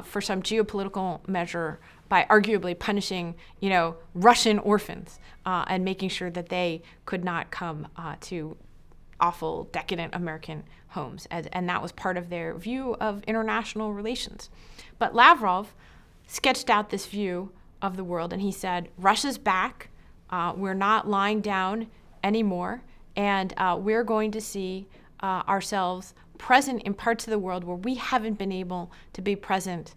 Speaker 2: for some geopolitical measure by arguably punishing, Russian orphans and making sure that they could not come to awful, decadent American homes. And that was part of their view of international relations. But Lavrov sketched out this view of the world, and he said, Russia's back. We're not lying down anymore, and we're going to see ourselves present in parts of the world where we haven't been able to be present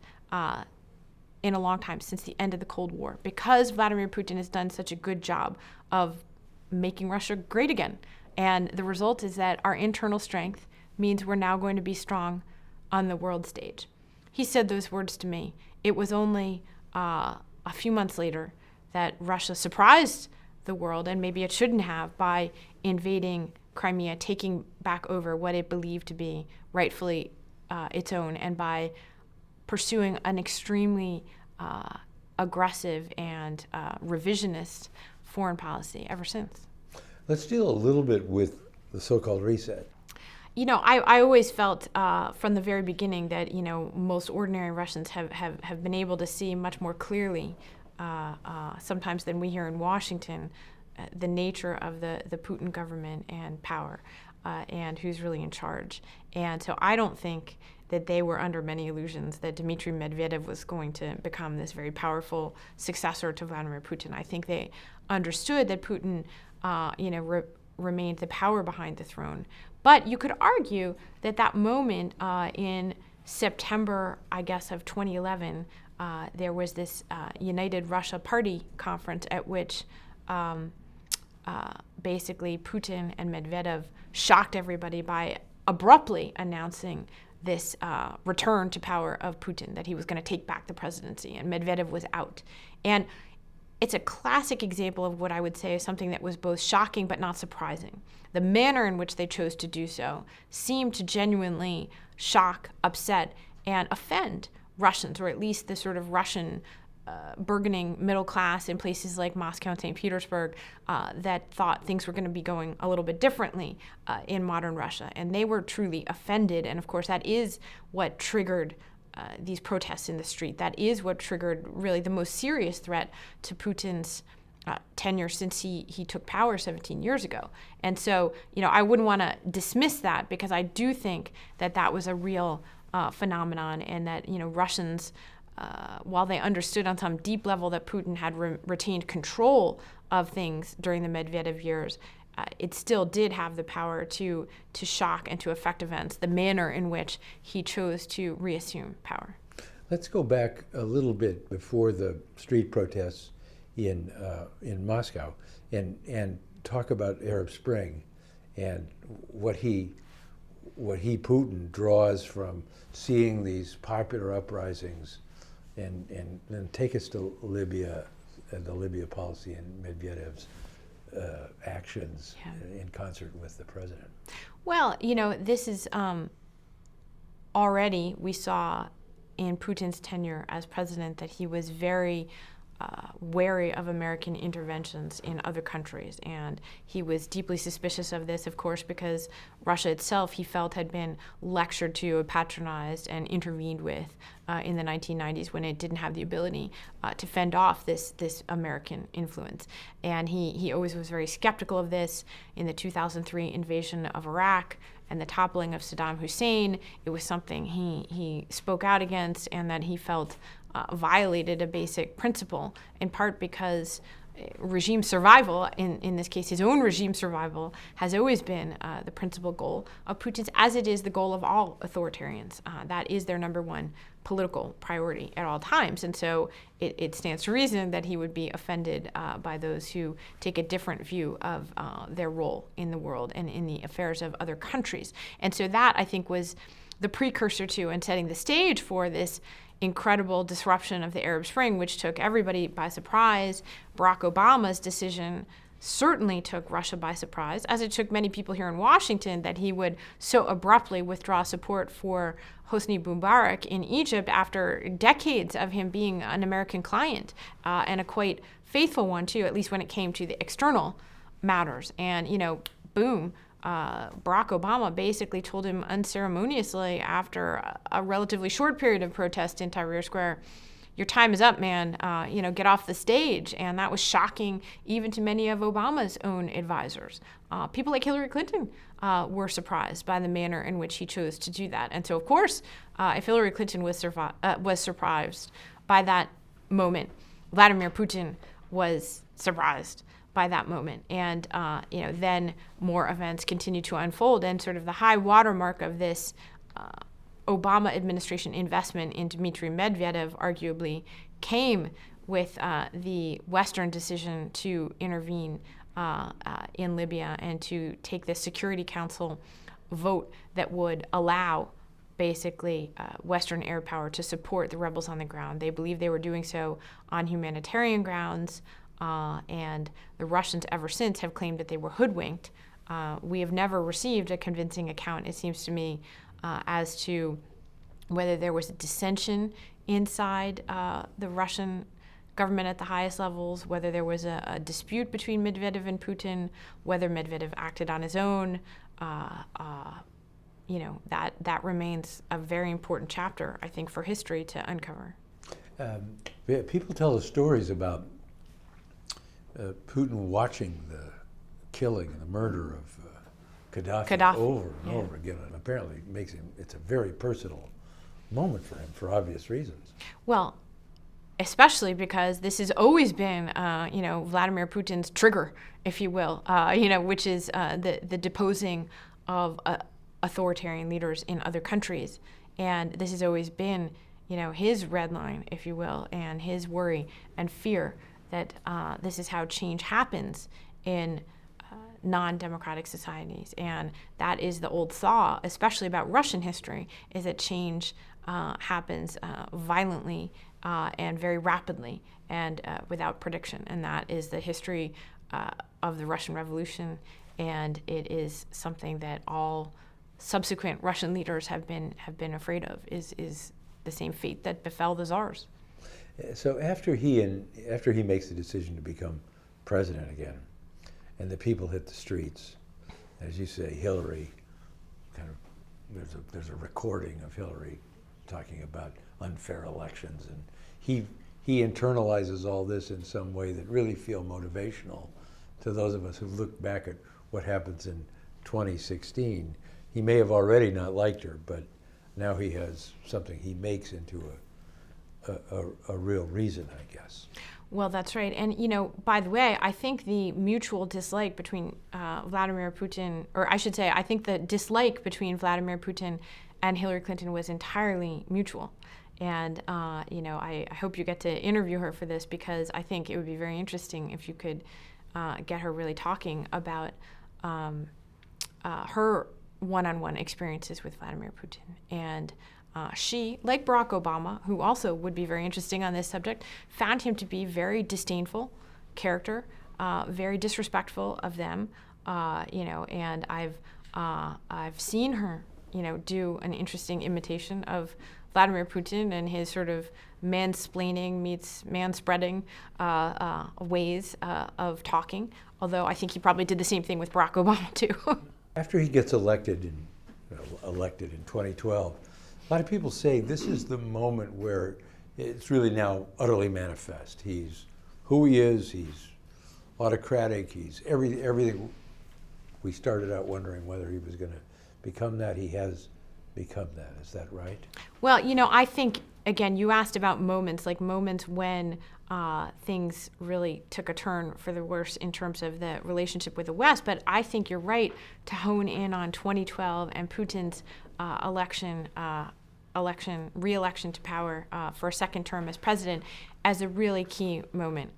Speaker 2: in a long time, since the end of the Cold War, because Vladimir Putin has done such a good job of making Russia great again. And the result is that our internal strength means we're now going to be strong on the world stage. He said those words to me. It was only a few months later that Russia surprised the world, and maybe it shouldn't have, by invading Crimea, taking back over what it believed to be rightfully its own, and by pursuing an extremely aggressive and revisionist foreign policy ever since.
Speaker 1: Let's deal a little bit with the so-called reset.
Speaker 2: I always felt from the very beginning that, most ordinary Russians have been able to see much more clearly, sometimes than we here in Washington, the nature of the Putin government and power, and who's really in charge. And so I don't think that they were under many illusions that Dmitry Medvedev was going to become this very powerful successor to Vladimir Putin. I think they understood that Putin, remained the power behind the throne. But you could argue that moment in September, I guess, of 2011, there was this United Russia Party conference at which basically Putin and Medvedev shocked everybody by abruptly announcing this return to power of Putin, that he was going to take back the presidency, and Medvedev was out. And it's a classic example of what I would say is something that was both shocking but not surprising. The manner in which they chose to do so seemed to genuinely shock, upset, and offend Russians, or at least the sort of Russian burgeoning middle class in places like Moscow and St. Petersburg that thought things were going to be going a little bit differently in modern Russia. And they were truly offended. And of course, that is what triggered these protests in the street. That is what triggered really the most serious threat to Putin's tenure since he took power 17 years ago. And so, I wouldn't want to dismiss that, because I do think that that was a real phenomenon, and that, Russians, while they understood on some deep level that Putin had retained control of things during the Medvedev years, it still did have the power to shock and to affect events, the manner in which he chose to reassume power.
Speaker 1: Let's go back a little bit before the street protests in Moscow and talk about Arab Spring and what Putin draws from seeing these popular uprisings, and then take us to Libya and the Libya policy and Medvedev's actions in concert with the president.
Speaker 2: Well, this is already, we saw in Putin's tenure as president that he was very wary of American interventions in other countries. And he was deeply suspicious of this, of course, because Russia itself, he felt, had been lectured to, patronized, and intervened with in the 1990s when it didn't have the ability to fend off this American influence. And he always was very skeptical of this. In the 2003 invasion of Iraq and the toppling of Saddam Hussein, it was something he spoke out against, and that he felt violated a basic principle, in part because regime survival, in this case his own regime survival, has always been the principal goal of Putin's, as it is the goal of all authoritarians. That is their number one political priority at all times. And so it stands to reason that he would be offended by those who take a different view of their role in the world and in the affairs of other countries. And so that, I think, was the precursor to and setting the stage for this incredible disruption of the Arab Spring, which took everybody by surprise. Barack Obama's decision certainly took Russia by surprise, as it took many people here in Washington that he would so abruptly withdraw support for Hosni Mubarak in Egypt after decades of him being an American client, and a quite faithful one too, at least when it came to the external matters. And, boom, Barack Obama basically told him unceremoniously after a relatively short period of protest in Tahrir Square, your time is up, man, get off the stage. And that was shocking even to many of Obama's own advisors. People like Hillary Clinton were surprised by the manner in which he chose to do that. And so, of course, if Hillary Clinton was surprised by that moment, Vladimir Putin was surprised by that moment. And, then more events continue to unfold. And sort of the high watermark of this Obama administration investment in Dmitry Medvedev arguably came with the Western decision to intervene in Libya and to take the Security Council vote that would allow basically Western air power to support the rebels on the ground. They believed they were doing so on humanitarian grounds. And the Russians ever since have claimed that they were hoodwinked. We have never received a convincing account, it seems to me, as to whether there was a dissension inside the Russian government at the highest levels, whether there was a dispute between Medvedev and Putin, whether Medvedev acted on his own. That remains a very important chapter, I think, for history to uncover.
Speaker 1: People tell us stories about Putin watching the killing and the murder of Gaddafi over and over again, and apparently it's a very personal moment for him for obvious reasons.
Speaker 2: Well, especially because this has always been, Vladimir Putin's trigger, if you will, which is the deposing of authoritarian leaders in other countries. And this has always been, his red line, if you will, and his worry and fear that this is how change happens in non-democratic societies. And that is the old thought, especially about Russian history, is that change happens violently and very rapidly and without prediction. And that is the history of the Russian Revolution, and it is something that all subsequent Russian leaders have been afraid of, is the same fate that befell the czars.
Speaker 1: So after he makes the decision to become president again, and the people hit the streets, as you say, Hillary, there's a recording of Hillary talking about unfair elections, and he internalizes all this in some way that really feel motivational to those of us who look back at what happens in 2016. He may have already not liked her, but now he has something he makes into a real reason, I guess.
Speaker 2: Well, that's right. And, by the way, I think the mutual dislike between Vladimir Putin, or I should say, I think the dislike between Vladimir Putin and Hillary Clinton was entirely mutual. And, I hope you get to interview her for this, because I think it would be very interesting if you could get her really talking about her one-on-one experiences with Vladimir Putin. And she, like Barack Obama, who also would be very interesting on this subject, found him to be very disdainful character, very disrespectful of them, and I've seen her, do an interesting imitation of Vladimir Putin and his sort of mansplaining meets manspreading ways of talking, although I think he probably did the same thing with Barack Obama too.
Speaker 1: After he gets elected in 2012, a lot of people say this is the moment where it's really now utterly manifest. He's who he is, he's autocratic, he's everything we started out wondering whether he was going to become that. He has become that. Is that right?
Speaker 2: Well, I think, again, you asked about moments when things really took a turn for the worse in terms of the relationship with the West. But I think you're right to hone in on 2012 and Putin's re-election to power for a second term as president as a really key moment.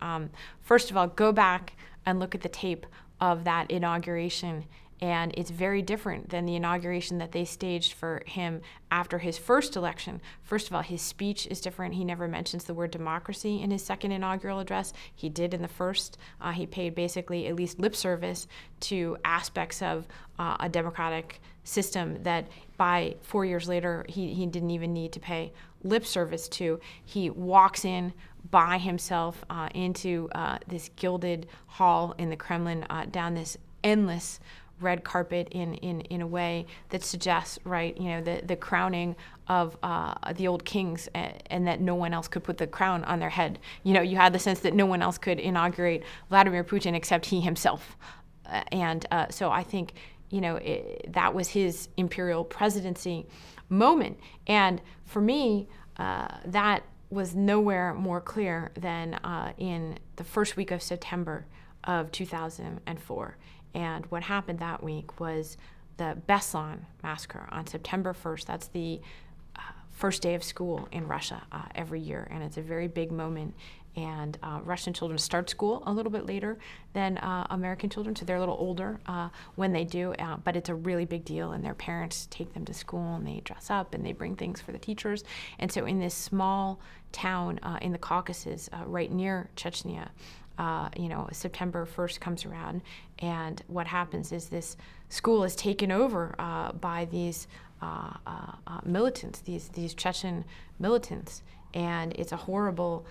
Speaker 2: First of all, go back and look at the tape of that inauguration, and it's very different than the inauguration that they staged for him after his first election. First of all, his speech is different. He never mentions the word democracy in his second inaugural address. He did in the first. He paid basically at least lip service to aspects of a democratic system that by 4 years later, he didn't even need to pay lip service to. He walks in by himself into this gilded hall in the Kremlin, down this endless red carpet in a way that suggests, right, the crowning of the old kings, and that no one else could put the crown on their head. You had the sense that no one else could inaugurate Vladimir Putin except he himself. So I think, that was his imperial presidency moment. And for me, that was nowhere more clear than in the first week of September of 2004. And what happened that week was the Beslan massacre on September 1st. That's the first day of school in Russia every year, and it's a very big moment. And Russian children start school a little bit later than American children, so they're a little older when they do, but it's a really big deal, and their parents take them to school, and they dress up, and they bring things for the teachers. And so in this small town in the Caucasus, right near Chechnya, September 1st comes around, and what happens is this school is taken over by these militants, these Chechen militants, and it's a horrible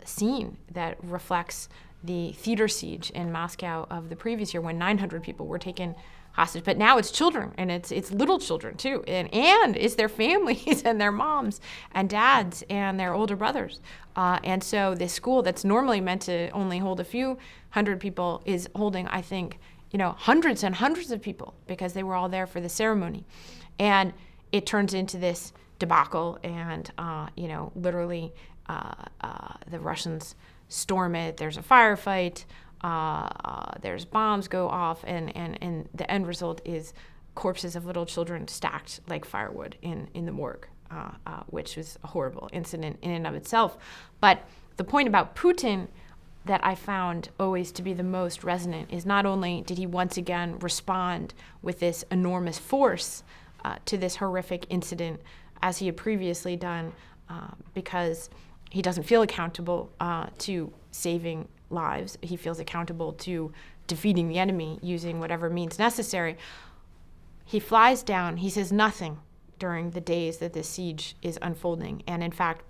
Speaker 2: scene that reflects the theater siege in Moscow of the previous year when 900 people were taken hostage. But now it's children, and it's little children too, and it's their families and their moms and dads and their older brothers. And so this school that's normally meant to only hold a few hundred people is holding, I think, hundreds and hundreds of people, because they were all there for the ceremony. And it turns into this debacle, and literally the Russians storm it. There's a firefight. There's bombs go off, and the end result is corpses of little children stacked like firewood in the morgue which was a horrible incident in and of itself. But the point about Putin that I found always to be the most resonant is not only did he once again respond with this enormous force to this horrific incident, as he had previously done, because he doesn't feel accountable to saving lives. He feels accountable to defeating the enemy using whatever means necessary. He flies down. He says nothing during the days that this siege is unfolding. And in fact,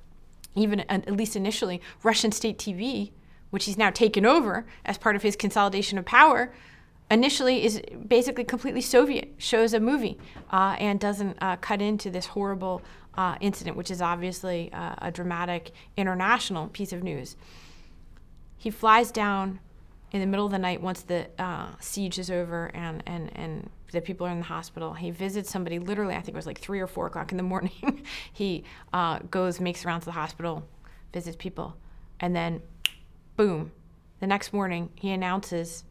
Speaker 2: even at least initially, Russian state TV, which he's now taken over as part of his consolidation of power, initially is basically completely Soviet, shows a movie, and doesn't cut into this horrible incident, which is obviously a dramatic international piece of news. He flies down in the middle of the night once the siege is over and the people are in the hospital. He visits somebody literally, I think it was like 3 or 4 o'clock in the morning. He makes rounds to the hospital, visits people, and then boom, the next morning he announces,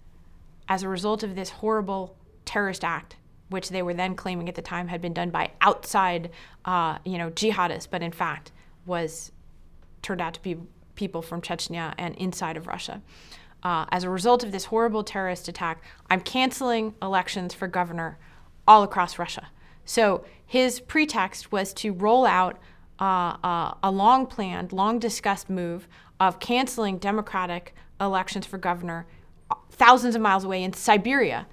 Speaker 2: as a result of this horrible terrorist act, which they were then claiming at the time had been done by outside, jihadists, but in fact turned out to be people from Chechnya and inside of Russia. As a result of this horrible terrorist attack, I'm canceling elections for governor all across Russia. So his pretext was to roll out a long-planned, long-discussed move of canceling democratic elections for governor thousands of miles away in Siberia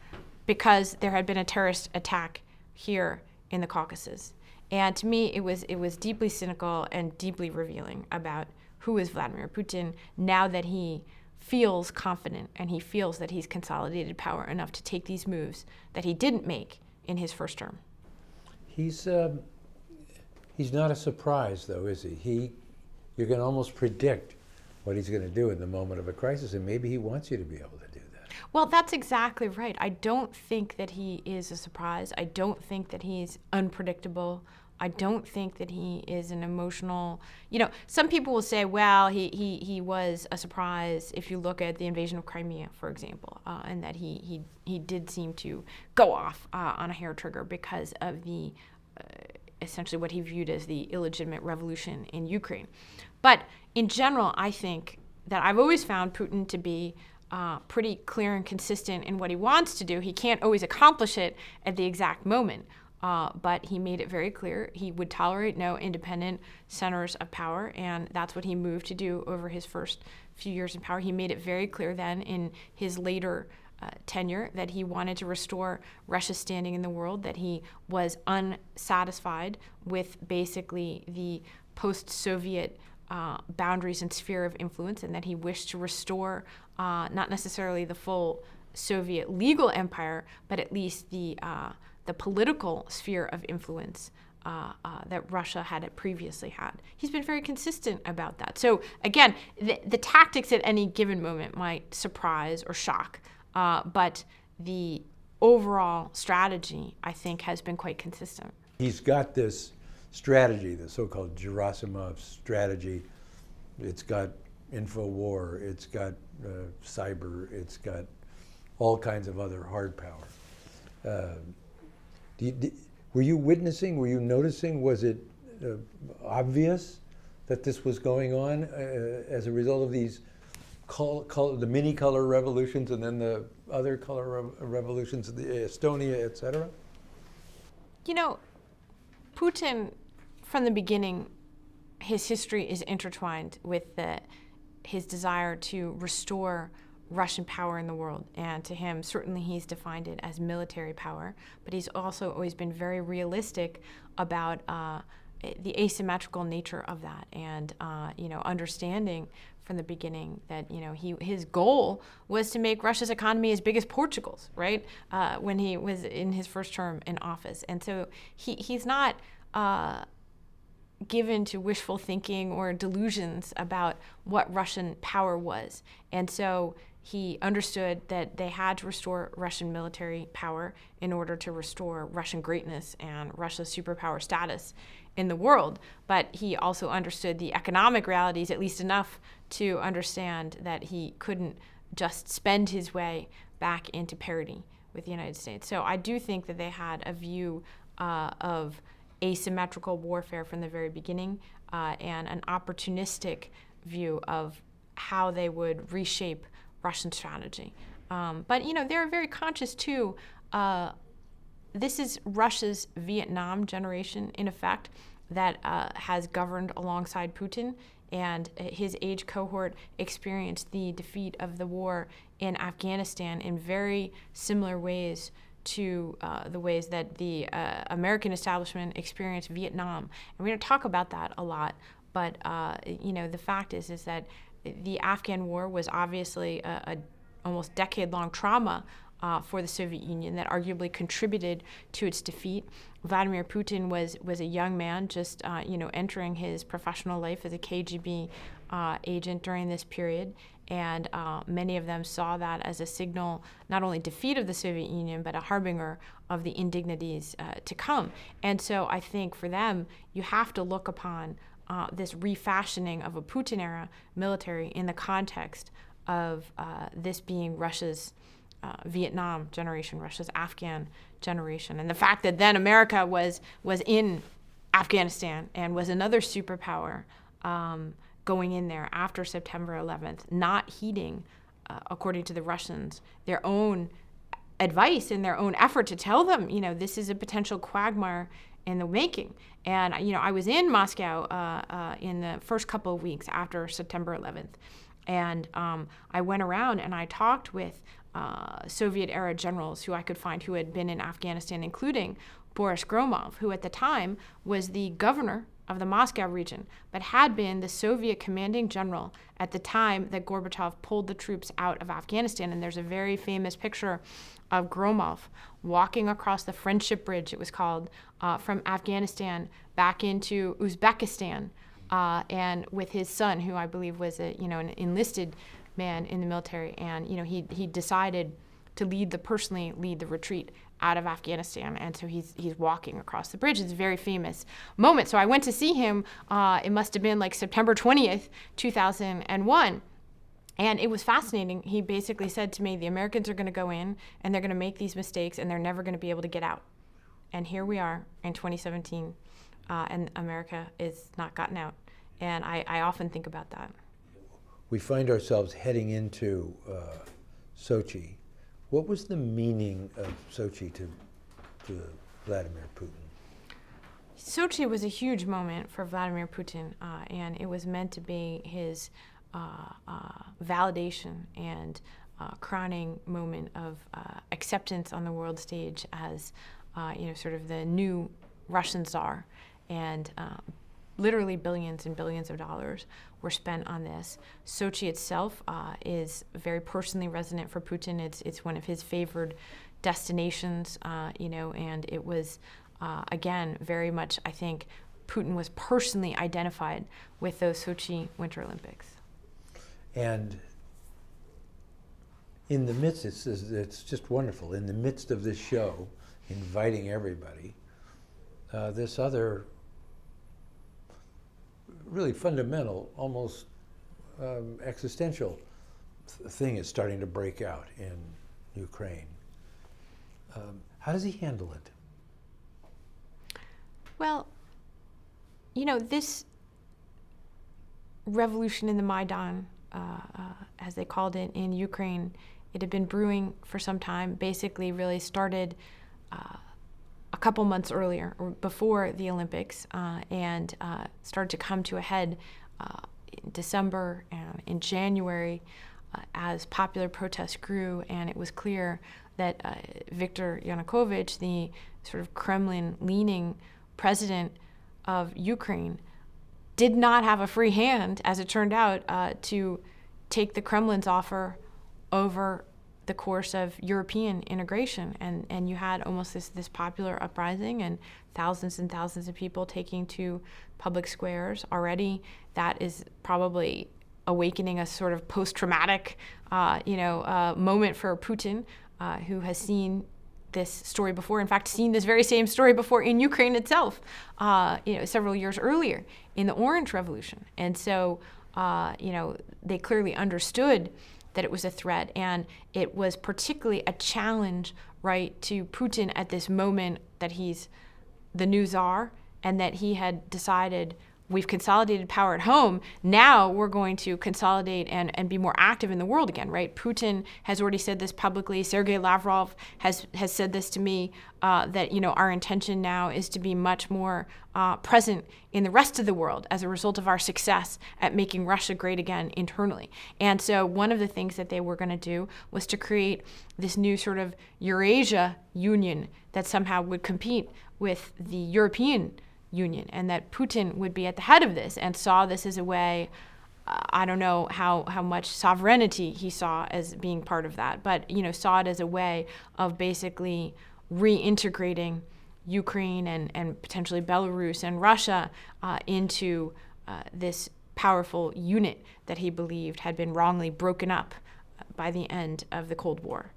Speaker 2: because there had been a terrorist attack here in the Caucasus. And to me, it was deeply cynical and deeply revealing about who is Vladimir Putin now that he feels confident and he feels that he's consolidated power enough to take these moves that he didn't make in his first term.
Speaker 1: He's not a surprise, though, is he? You can almost predict what he's going to do in the moment of a crisis, and maybe he wants you to be able to do that.
Speaker 2: Well, that's exactly right. I don't think that he is a surprise. I don't think that he's unpredictable. I don't think that he is an emotional, some people will say, well, he was a surprise if you look at the invasion of Crimea, for example, and that he did seem to go off on a hair trigger because of the essentially what he viewed as the illegitimate revolution in Ukraine. But in general, I think that I've always found Putin to be pretty clear and consistent in what he wants to do. He can't always accomplish it at the exact moment. But he made it very clear he would tolerate no independent centers of power, and that's what he moved to do over his first few years in power. He made it very clear then in his later tenure that he wanted to restore Russia's standing in the world, that he was unsatisfied with basically the post-Soviet boundaries and sphere of influence, and that he wished to restore not necessarily the full Soviet legal empire, but at least the political sphere of influence that Russia had previously had. He's been very consistent about that. So again, the tactics at any given moment might surprise or shock, but the overall strategy, I think, has been quite consistent.
Speaker 1: He's got this strategy, the so-called Gerasimov strategy. It's got info war, it's got cyber, it's got all kinds of other hard power. Were you witnessing, were you noticing, was it obvious that this was going on as a result of these the mini color revolutions and then the other color revolutions, the Estonia, et cetera?
Speaker 2: Putin, from the beginning, his history is intertwined with his desire to restore Russian power in the world. And to him, certainly he's defined it as military power, but he's also always been very realistic about the asymmetrical nature of that, and understanding from the beginning that his goal was to make Russia's economy as big as Portugal's, right? When he was in his first term in office, and so he's not given to wishful thinking or delusions about what Russian power was, and so he understood that they had to restore Russian military power in order to restore Russian greatness and Russia's superpower status in the world. But he also understood the economic realities, at least enough to understand that he couldn't just spend his way back into parity with the United States. So I do think that they had a view of asymmetrical warfare from the very beginning, and an opportunistic view of how they would reshape Russian strategy. But they're very conscious too. This is Russia's Vietnam generation, in effect, that has governed alongside Putin, and his age cohort experienced the defeat of the war in Afghanistan in very similar ways to the ways that the American establishment experienced Vietnam. And we're going to talk about that a lot, but the fact is that the Afghan war was obviously a almost decade-long trauma for the Soviet Union that arguably contributed to its defeat. Vladimir Putin was a young man just entering his professional life as a KGB agent during this period, and many of them saw that as a signal, not only defeat of the Soviet Union, but a harbinger of the indignities to come. And so I think for them, you have to look upon this refashioning of a Putin-era military in the context of this being Russia's Vietnam generation, Russia's Afghan generation. And the fact that then America was in Afghanistan and was another superpower going in there after September 11th, not heeding, according to the Russians, their own advice and their own effort to tell them, this is a potential quagmire in the making. And, I was in Moscow in the first couple of weeks after September 11th. And I went around and I talked with Soviet-era generals who I could find who had been in Afghanistan, including Boris Gromov, who at the time was the governor of the Moscow region, but had been the Soviet commanding general at the time that Gorbachev pulled the troops out of Afghanistan. And there's a very famous picture of Gromov walking across the Friendship Bridge, it was called, from Afghanistan back into Uzbekistan, and with his son, who I believe was an enlisted man in the military, and he decided to personally lead the retreat out of Afghanistan, and so he's walking across the bridge. It's a very famous moment. So I went to see him. It must have been like September 20th, 2001. And it was fascinating. He basically said to me, the Americans are going to go in and they're going to make these mistakes and they're never going to be able to get out. And here we are in 2017, and America is not gotten out. And I often think about that.
Speaker 1: We find ourselves heading into Sochi. What was the meaning of Sochi to Vladimir Putin?
Speaker 2: Sochi was a huge moment for Vladimir Putin, and it was meant to be his validation and crowning moment of acceptance on the world stage as sort of the new Russian Tsar. And literally billions and billions of dollars were spent on this. Sochi itself is very personally resonant for Putin. It's one of his favored destinations, and it was, again, very much, I think, Putin was personally identified with those Sochi Winter Olympics.
Speaker 1: And in the midst, it's just wonderful, in the midst of this show, inviting everybody, this other really fundamental, almost existential thing is starting to break out in Ukraine. How does he handle it?
Speaker 2: Well, this revolution in the Maidan, as they called it in Ukraine, it had been brewing for some time, basically really started a couple months earlier, or before the Olympics, and started to come to a head in December and in January as popular protests grew, and it was clear that Viktor Yanukovych, the sort of Kremlin-leaning president of Ukraine, did not have a free hand, as it turned out, to take the Kremlin's offer over the course of European integration. And you had almost this popular uprising and thousands of people taking to public squares. Already that is probably awakening a sort of post-traumatic moment for Putin, who has seen this story before, in fact, seen this very same story before in Ukraine itself, several years earlier in the Orange Revolution. And so, they clearly understood that it was a threat, and it was particularly a challenge, right, to Putin at this moment that he's the new czar, and that he had decided, we've consolidated power at home, now we're going to consolidate and be more active in the world again, right? Putin has already said this publicly. Sergei Lavrov has said this to me, that, our intention now is to be much more present in the rest of the world as a result of our success at making Russia great again internally. And so one of the things that they were going to do was to create this new sort of Eurasia Union that somehow would compete with the European Union, and that Putin would be at the head of this, and saw this as a way, I don't know how much sovereignty he saw as being part of that, but saw it as a way of basically reintegrating Ukraine and potentially Belarus and Russia into this powerful unit that he believed had been wrongly broken up by the end of the Cold War.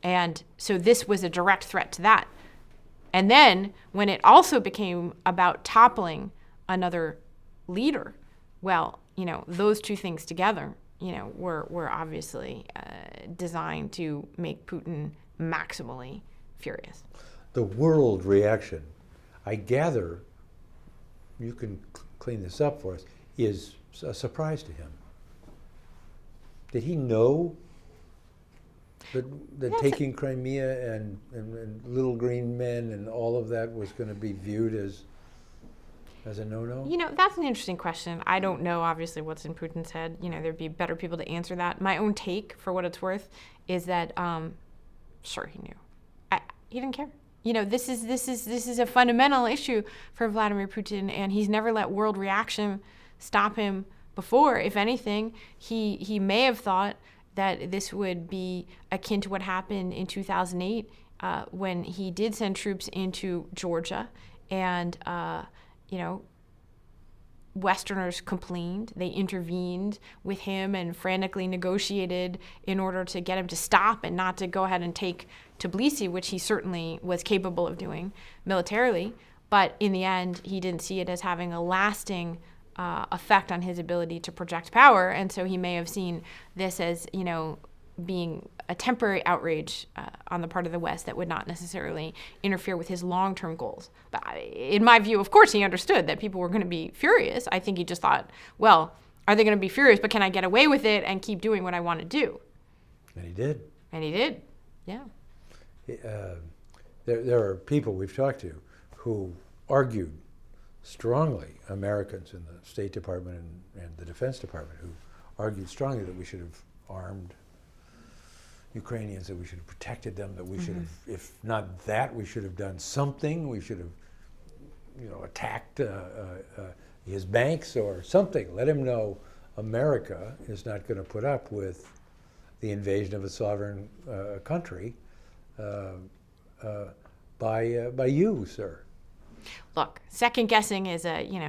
Speaker 2: And so this was a direct threat to that. And then when it also became about toppling another leader, well, those two things together, were obviously designed to make Putin maximally furious.
Speaker 1: The world reaction, I gather, you can clean this up for us, is a surprise to him. Did he know that taking Crimea and little green men and all of that was going to be viewed as a no-no?
Speaker 2: That's an interesting question. I don't know, obviously, what's in Putin's head. There'd be better people to answer that. My own take, for what it's worth, is that, sure, he knew. He didn't care. This is a fundamental issue for Vladimir Putin, and he's never let world reaction stop him before. If anything, he may have thought that this would be akin to what happened in 2008 when he did send troops into Georgia, and Westerners complained. They intervened with him and frantically negotiated in order to get him to stop and not to go ahead and take Tbilisi, which he certainly was capable of doing militarily. But in the end, he didn't see it as having a lasting effect on his ability to project power, and so he may have seen this as being a temporary outrage on the part of the West that would not necessarily interfere with his long-term goals. But in my view, of course, he understood that people were going to be furious. I think he just thought, well, are they going to be furious, but can I get away with it and keep doing what I want to do?
Speaker 1: And he did.
Speaker 2: And he did, yeah.
Speaker 1: There are people we've talked to who argued strongly, Americans in the State Department and the Defense Department, who argued strongly that we should have armed Ukrainians, that we should have protected them, that we should have, if not that, we should have done something. We should have, attacked his banks or something. Let him know America is not going to put up with the invasion of a sovereign country by you, sir.
Speaker 2: Look, second guessing is an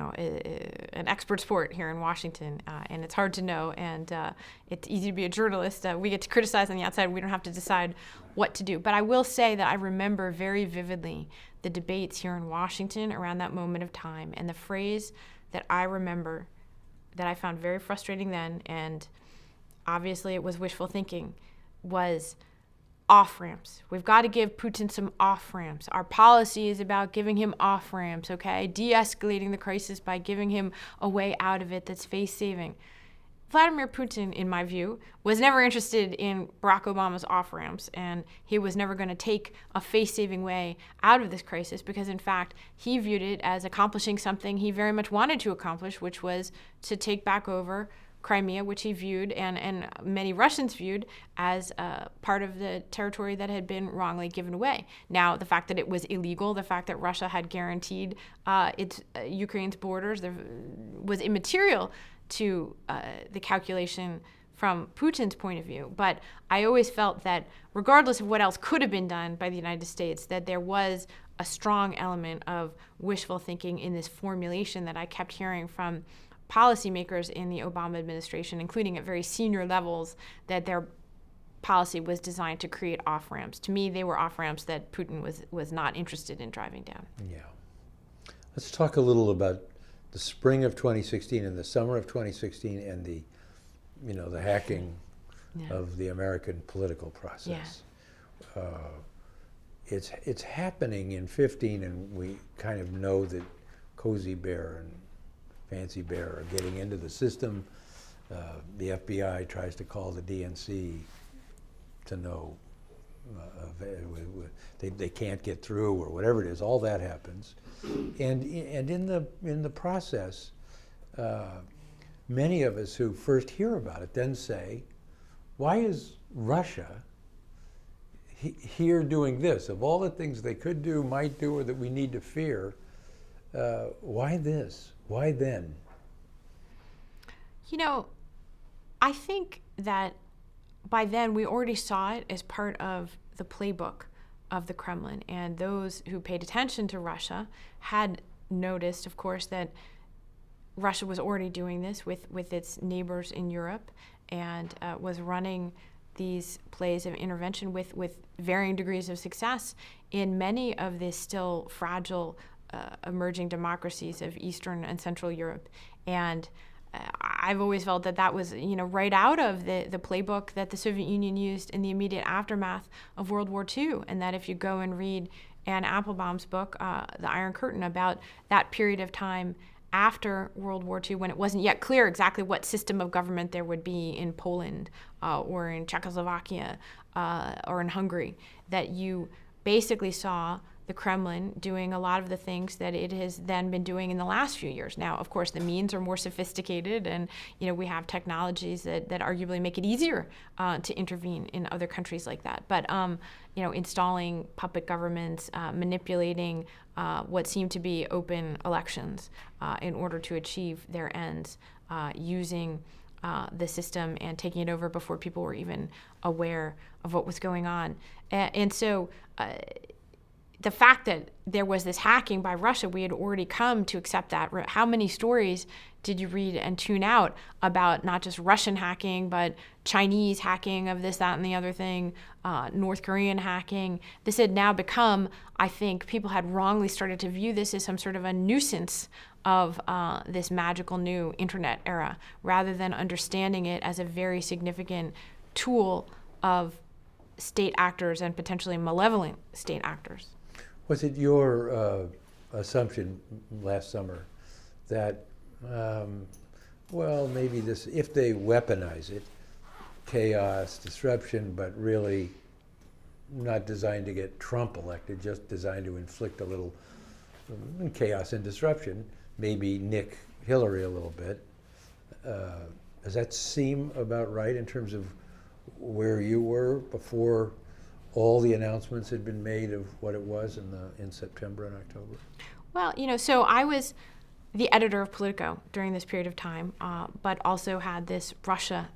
Speaker 2: expert sport here in Washington, and it's hard to know, and it's easy to be a journalist. We get to criticize on the outside. We don't have to decide what to do. But I will say that I remember very vividly the debates here in Washington around that moment of time, and the phrase that I remember that I found very frustrating then, and obviously it was wishful thinking, was off-ramps. We've got to give Putin some off-ramps. Our policy is about giving him off-ramps, okay? De-escalating the crisis by giving him a way out of it that's face-saving. Vladimir Putin, in my view, was never interested in Barack Obama's off-ramps, and he was never going to take a face-saving way out of this crisis because, in fact, he viewed it as accomplishing something he very much wanted to accomplish, which was to take back over Crimea, which he viewed and many Russians viewed as part of the territory that had been wrongly given away. Now, the fact that it was illegal, the fact that Russia had guaranteed Ukraine's borders was immaterial to the calculation from Putin's point of view. But I always felt that regardless of what else could have been done by the United States, that there was a strong element of wishful thinking in this formulation that I kept hearing from policymakers in the Obama administration, including at very senior levels, that their policy was designed to create off-ramps. To me, they were off-ramps that Putin was not interested in driving down.
Speaker 1: Yeah. Let's talk a little about the spring of 2016 and the summer of 2016 and the hacking of the American political process. It's happening in 15, and we kind of know that Cozy Bear and Fancy Bear are getting into the system. The FBI tries to call the DNC to know they can't get through or whatever it is. All that happens, and in the process, many of us who first hear about it then say, "Why is Russia here doing this? Of all the things they could do, might do, or that we need to fear, why this? Why then?"
Speaker 2: You know, I think that by then we already saw it as part of the playbook of the Kremlin. And those who paid attention to Russia had noticed, of course, that Russia was already doing this with its neighbors in Europe and was running these plays of intervention with varying degrees of success in many of the still fragile emerging democracies of Eastern and Central Europe. And I've always felt that was, right out of the playbook that the Soviet Union used in the immediate aftermath of World War II. And that if you go and read Anne Applebaum's book, The Iron Curtain, about that period of time after World War II, when it wasn't yet clear exactly what system of government there would be in Poland or in Czechoslovakia or in Hungary, that you basically saw the Kremlin doing a lot of the things that it has then been doing in the last few years. Now, of course, the means are more sophisticated, and we have technologies that arguably make it easier to intervene in other countries like that. But installing puppet governments, manipulating what seem to be open elections in order to achieve their ends, using the system and taking it over before people were even aware of what was going on. And so the fact that there was this hacking by Russia, we had already come to accept that. How many stories did you read and tune out about not just Russian hacking, but Chinese hacking of this, that, and the other thing, North Korean hacking? This had now become, I think, people had wrongly started to view this as some sort of a nuisance of this magical new internet era, rather than understanding it as a very significant tool of state actors and potentially malevolent state actors.
Speaker 1: Was it your assumption last summer that, maybe this, if they weaponize it, chaos, disruption, but really not designed to get Trump elected, just designed to inflict a little chaos and disruption, maybe nick Hillary a little bit? Does that seem about right in terms of where you were before all the announcements had been made of what it was in September and October?
Speaker 2: Well, so I was the editor of Politico during this period of time, but also had this Russia,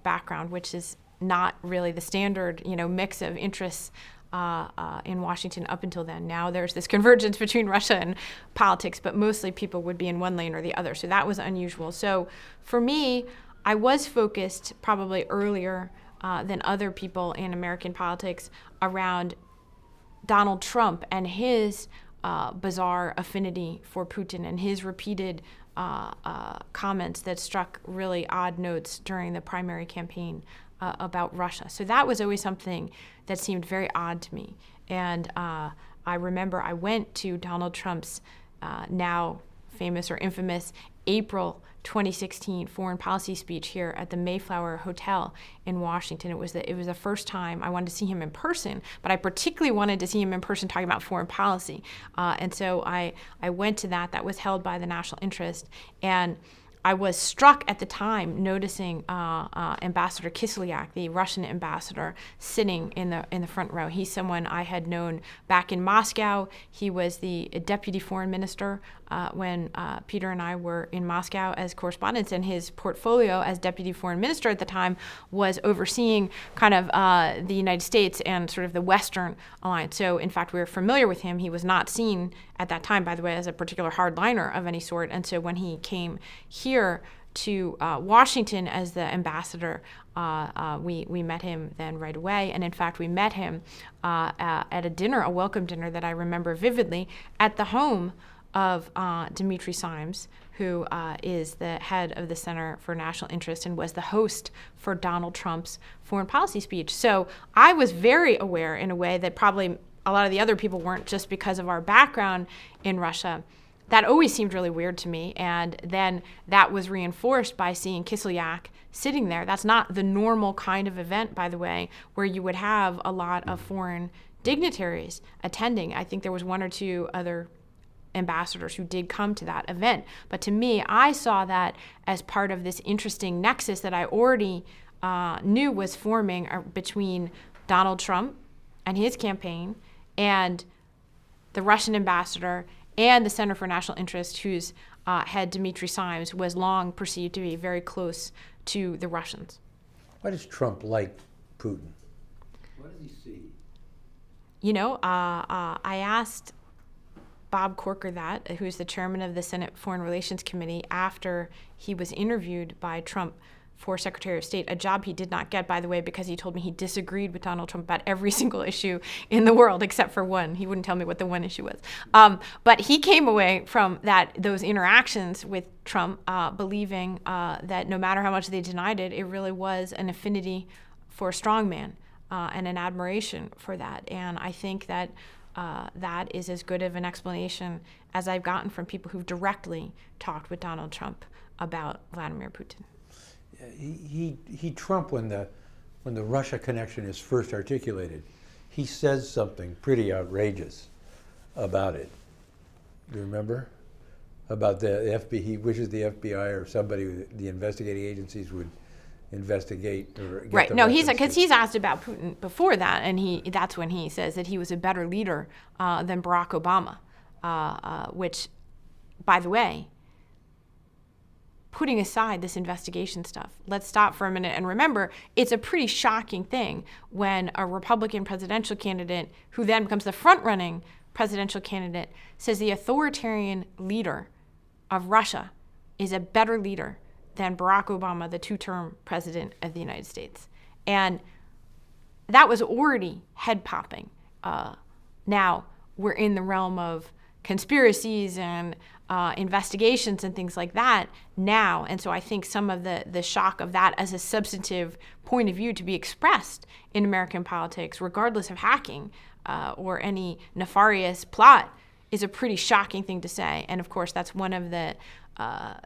Speaker 2: background, which is not really the standard, mix of interests in Washington up until then. Now there's this convergence between Russia and politics, but mostly people would be in one lane or the other. So that was unusual. So for me, I was focused probably earlier than other people in American politics around Donald Trump and his bizarre affinity for Putin and his repeated comments that struck really odd notes during the primary campaign about Russia. So that was always something that seemed very odd to me. And I remember I went to Donald Trump's now famous or infamous April 2016 foreign policy speech here at the Mayflower Hotel in Washington. It was the first time I wanted to see him in person, but I particularly wanted to see him in person talking about foreign policy. And so I went to that. That was held by the National Interest. And I was struck at the time noticing Ambassador Kislyak, the Russian ambassador, sitting in the front row. He's someone I had known back in Moscow. He was the deputy foreign minister when Peter and I were in Moscow as correspondents, and his portfolio as deputy foreign minister at the time was overseeing kind of the United States and sort of the Western alliance. So in fact, we were familiar with him. He was not seen at that time, by the way, as a particular hardliner of any sort. And so when he came here to Washington as the ambassador, we met him then right away. And in fact, we met him at a dinner, a welcome dinner that I remember vividly, at the home of Dimitri Simes, who is the head of the Center for National Interest and was the host for Donald Trump's foreign policy speech. So I was very aware in a way that probably a lot of the other people weren't, just because of our background in Russia, that always seemed really weird to me. And then that was reinforced by seeing Kislyak sitting there. That's not the normal kind of event, by the way, where you would have a lot of foreign dignitaries attending. I think there was one or two other ambassadors who did come to that event. But to me, I saw that as part of this interesting nexus that I already knew was forming between Donald Trump and his campaign and the Russian ambassador and the Center for National Interest, whose head, Dmitry Simes, was long perceived to be very close to the Russians.
Speaker 1: Why does Trump like Putin? What does he see?
Speaker 2: You know, I asked Bob Corker that, who's the chairman of the Senate Foreign Relations Committee, after he was interviewed by Trump for Secretary of State, a job he did not get, by the way, because he told me he disagreed with Donald Trump about every single issue in the world except for one. He wouldn't tell me what the one issue was. But he came away from those interactions with Trump believing that no matter how much they denied it, it really was an affinity for a strongman and an admiration for that. And I think that that is as good of an explanation as I've gotten from people who've directly talked with Donald Trump about Vladimir Putin.
Speaker 1: Trump, when the Russia connection is first articulated, he says something pretty outrageous about it. Do you remember? About the FBI, he wishes the FBI or somebody, the investigating agencies would investigate or get
Speaker 2: right.
Speaker 1: the
Speaker 2: No,
Speaker 1: records
Speaker 2: because he's asked about Putin before that, and that's when he says that he was a better leader than Barack Obama, which, by the way, putting aside this investigation stuff, let's stop for a minute and remember it's a pretty shocking thing when a Republican presidential candidate, who then becomes the front-running presidential candidate, says the authoritarian leader of Russia is a better leader than Barack Obama, the two-term president of the United States. And that was already head-popping. Now we're in the realm of conspiracies and investigations and things like that now. And so I think some of the shock of that as a substantive point of view to be expressed in American politics, regardless of hacking or any nefarious plot, is a pretty shocking thing to say. And of course, that's one of the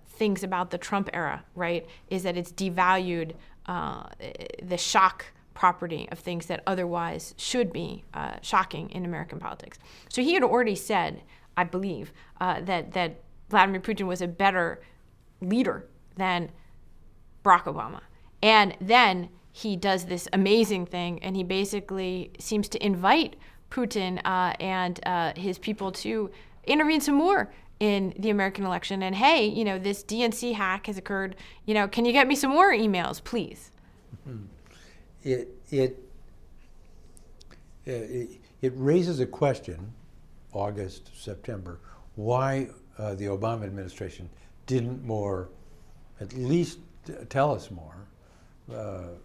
Speaker 2: things about the Trump era, right, is that it's devalued the shock property of things that otherwise should be shocking in American politics. So he had already said, I believe, that Vladimir Putin was a better leader than Barack Obama. And then he does this amazing thing, and he basically seems to invite Putin and his people to intervene some more in the American election. And hey, you know, this DNC hack has occurred. You know, can you get me some more emails, please?
Speaker 1: It raises a question, August, September, why the Obama administration didn't at least tell us more.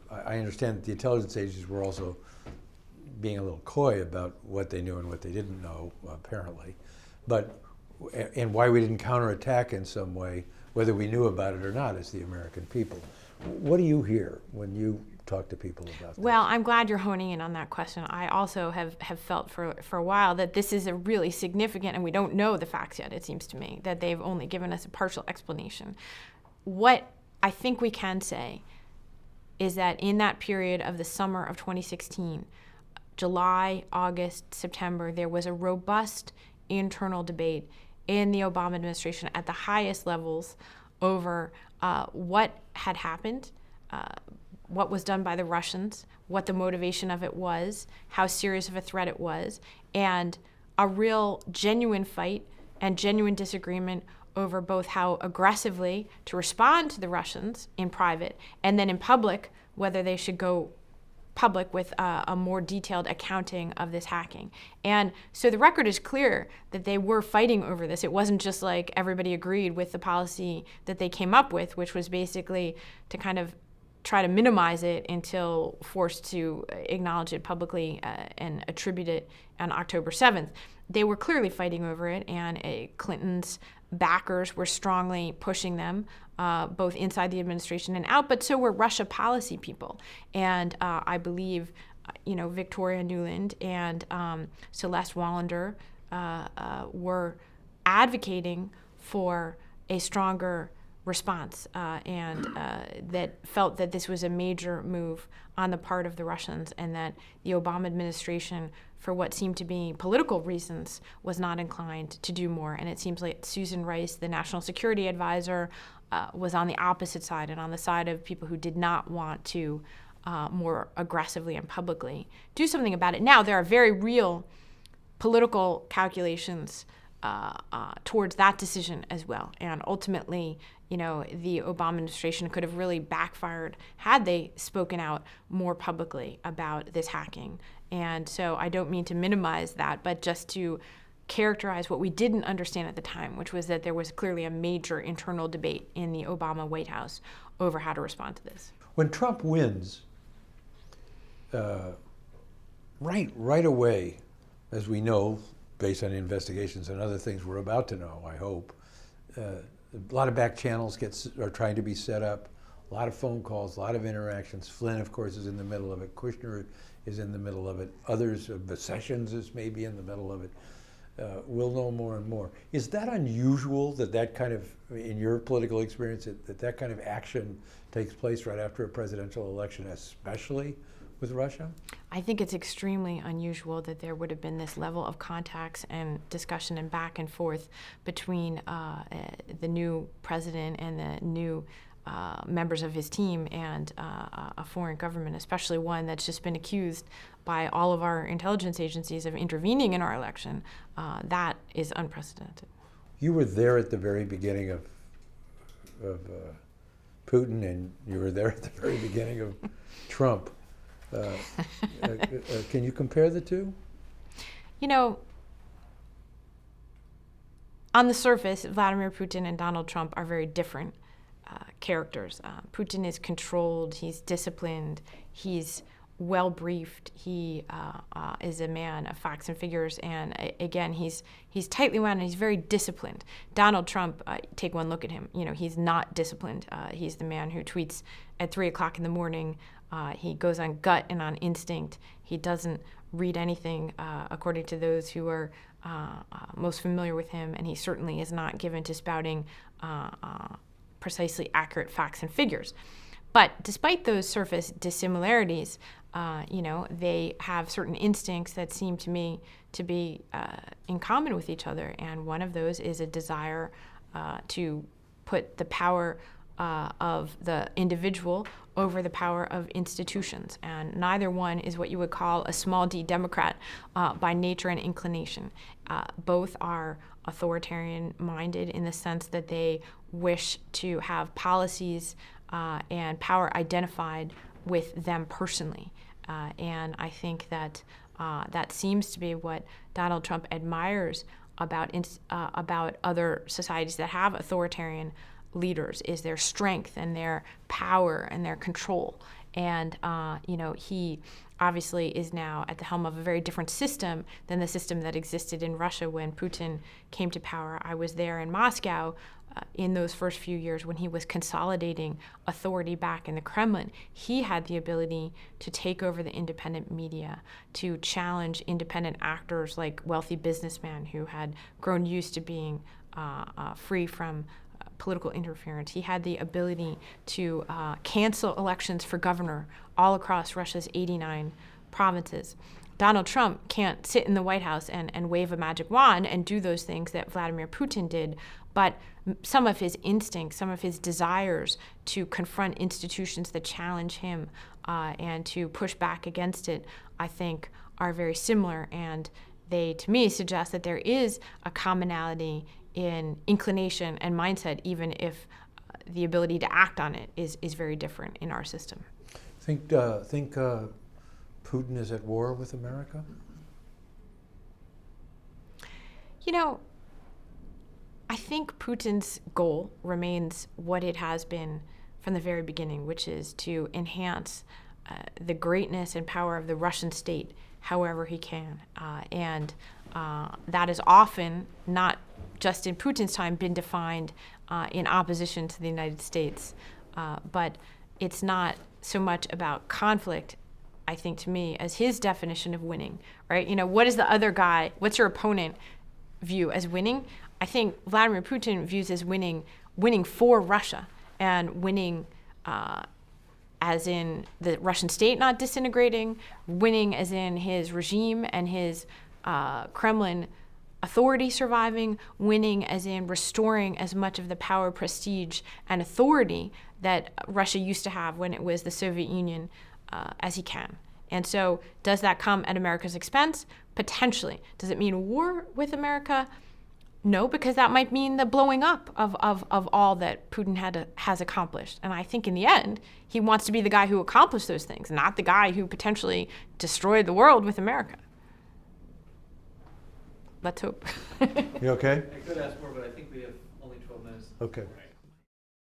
Speaker 1: I understand that the intelligence agencies were also being a little coy about what they knew and what they didn't know, apparently. And why we didn't counterattack in some way, whether we knew about it or not, as the American people. What do you hear when you talk to people about this?
Speaker 2: Well, I'm glad you're honing in on that question. I also have felt for a while that this is a really significant, and we don't know the facts yet, it seems to me, that they've only given us a partial explanation. What I think we can say is that in that period of the summer of 2016, July, August, September, there was a robust internal debate in the Obama administration at the highest levels over what had happened, what was done by the Russians, what the motivation of it was, how serious of a threat it was, and a real genuine fight and genuine disagreement over both how aggressively to respond to the Russians in private and then in public, whether they should go public with a more detailed accounting of this hacking. And so the record is clear that they were fighting over this. It wasn't just like everybody agreed with the policy that they came up with, which was basically to kind of try to minimize it until forced to acknowledge it publicly and attribute it on October 7th. They were clearly fighting over it, and Clinton's backers were strongly pushing them, both inside the administration and out, but so were Russia policy people. And I believe, Victoria Nuland and Celeste Wallander were advocating for a stronger response and that felt that this was a major move on the part of the Russians, and that the Obama administration, for what seemed to be political reasons, was not inclined to do more. And it seems like Susan Rice, the national security advisor, was on the opposite side, and on the side of people who did not want to more aggressively and publicly do something about it. Now, there are very real political calculations towards that decision as well. And ultimately, the Obama administration could have really backfired had they spoken out more publicly about this hacking. And so I don't mean to minimize that, but just to characterize what we didn't understand at the time, which was that there was clearly a major internal debate in the Obama White House over how to respond to this.
Speaker 1: When Trump wins, right away, as we know, based on investigations and other things we're about to know, I hope, a lot of back channels are trying to be set up, a lot of phone calls, a lot of interactions. Flynn, of course, is in the middle of it. Kushner is in the middle of it. Others, Sessions is maybe in the middle of it. We'll know more and more. Is that unusual that kind of, in your political experience, that kind of action takes place right after a presidential election, especially with Russia?
Speaker 2: I think it's extremely unusual that there would have been this level of contacts and discussion and back and forth between the new president and the new members of his team and a foreign government, especially one that's just been accused by all of our intelligence agencies of intervening in our election. That is unprecedented.
Speaker 1: You were there at the very beginning of Putin, and you were there at the very beginning of Trump. Can you compare the two?
Speaker 2: On the surface, Vladimir Putin and Donald Trump are very different characters. Putin is controlled, he's disciplined, he's well briefed, he is a man of facts and figures, and again, he's tightly wound and he's very disciplined. Donald Trump, take one look at him, he's not disciplined. He's the man who tweets at 3 o'clock in the morning. He goes on gut and on instinct. He doesn't read anything according to those who are most familiar with him, and he certainly is not given to spouting precisely accurate facts and figures. But despite those surface dissimilarities, they have certain instincts that seem to me to be in common with each other, and one of those is a desire to put the power of the individual over the power of institutions. And neither one is what you would call a small d Democrat by nature and inclination. Both are authoritarian-minded in the sense that they wish to have policies and power identified with them personally. And I think that that seems to be what Donald Trump admires about other societies that have authoritarian leaders, is their strength and their power and their control. And he obviously is now at the helm of a very different system than the system that existed in Russia when Putin came to power. I was there in Moscow in those first few years when he was consolidating authority back in the Kremlin. He had the ability to take over the independent media, to challenge independent actors like wealthy businessmen who had grown used to being free from political interference. He had the ability to cancel elections for governor all across Russia's 89 provinces. Donald Trump can't sit in the White House and wave a magic wand and do those things that Vladimir Putin did, but some of his instincts, some of his desires to confront institutions that challenge him and to push back against it, I think, are very similar. And they, to me, suggest that there is a commonality in inclination and mindset, even if the ability to act on it is very different in our system.
Speaker 1: Think Putin is at war with America?
Speaker 2: I think Putin's goal remains what it has been from the very beginning, which is to enhance the greatness and power of the Russian state however he can. And that is often, not just in Putin's time, been defined in opposition to the United States. But it's not so much about conflict, I think, to me, as his definition of winning, right? What is the other guy, what's your opponent view as winning? I think Vladimir Putin views as winning for Russia, and winning as in the Russian state not disintegrating, winning as in his regime and his Kremlin authority surviving, winning as in restoring as much of the power, prestige, and authority that Russia used to have when it was the Soviet Union as he can. And so does that come at America's expense? Potentially. Does it mean war with America? No, because that might mean the blowing up of all that Putin has accomplished. And I think in the end, he wants to be the guy who accomplished those things, not the guy who potentially destroyed the world with America. Let's hope.
Speaker 1: You okay?
Speaker 3: I could ask more, but I think we have only 12 minutes.
Speaker 1: Okay.
Speaker 3: Right.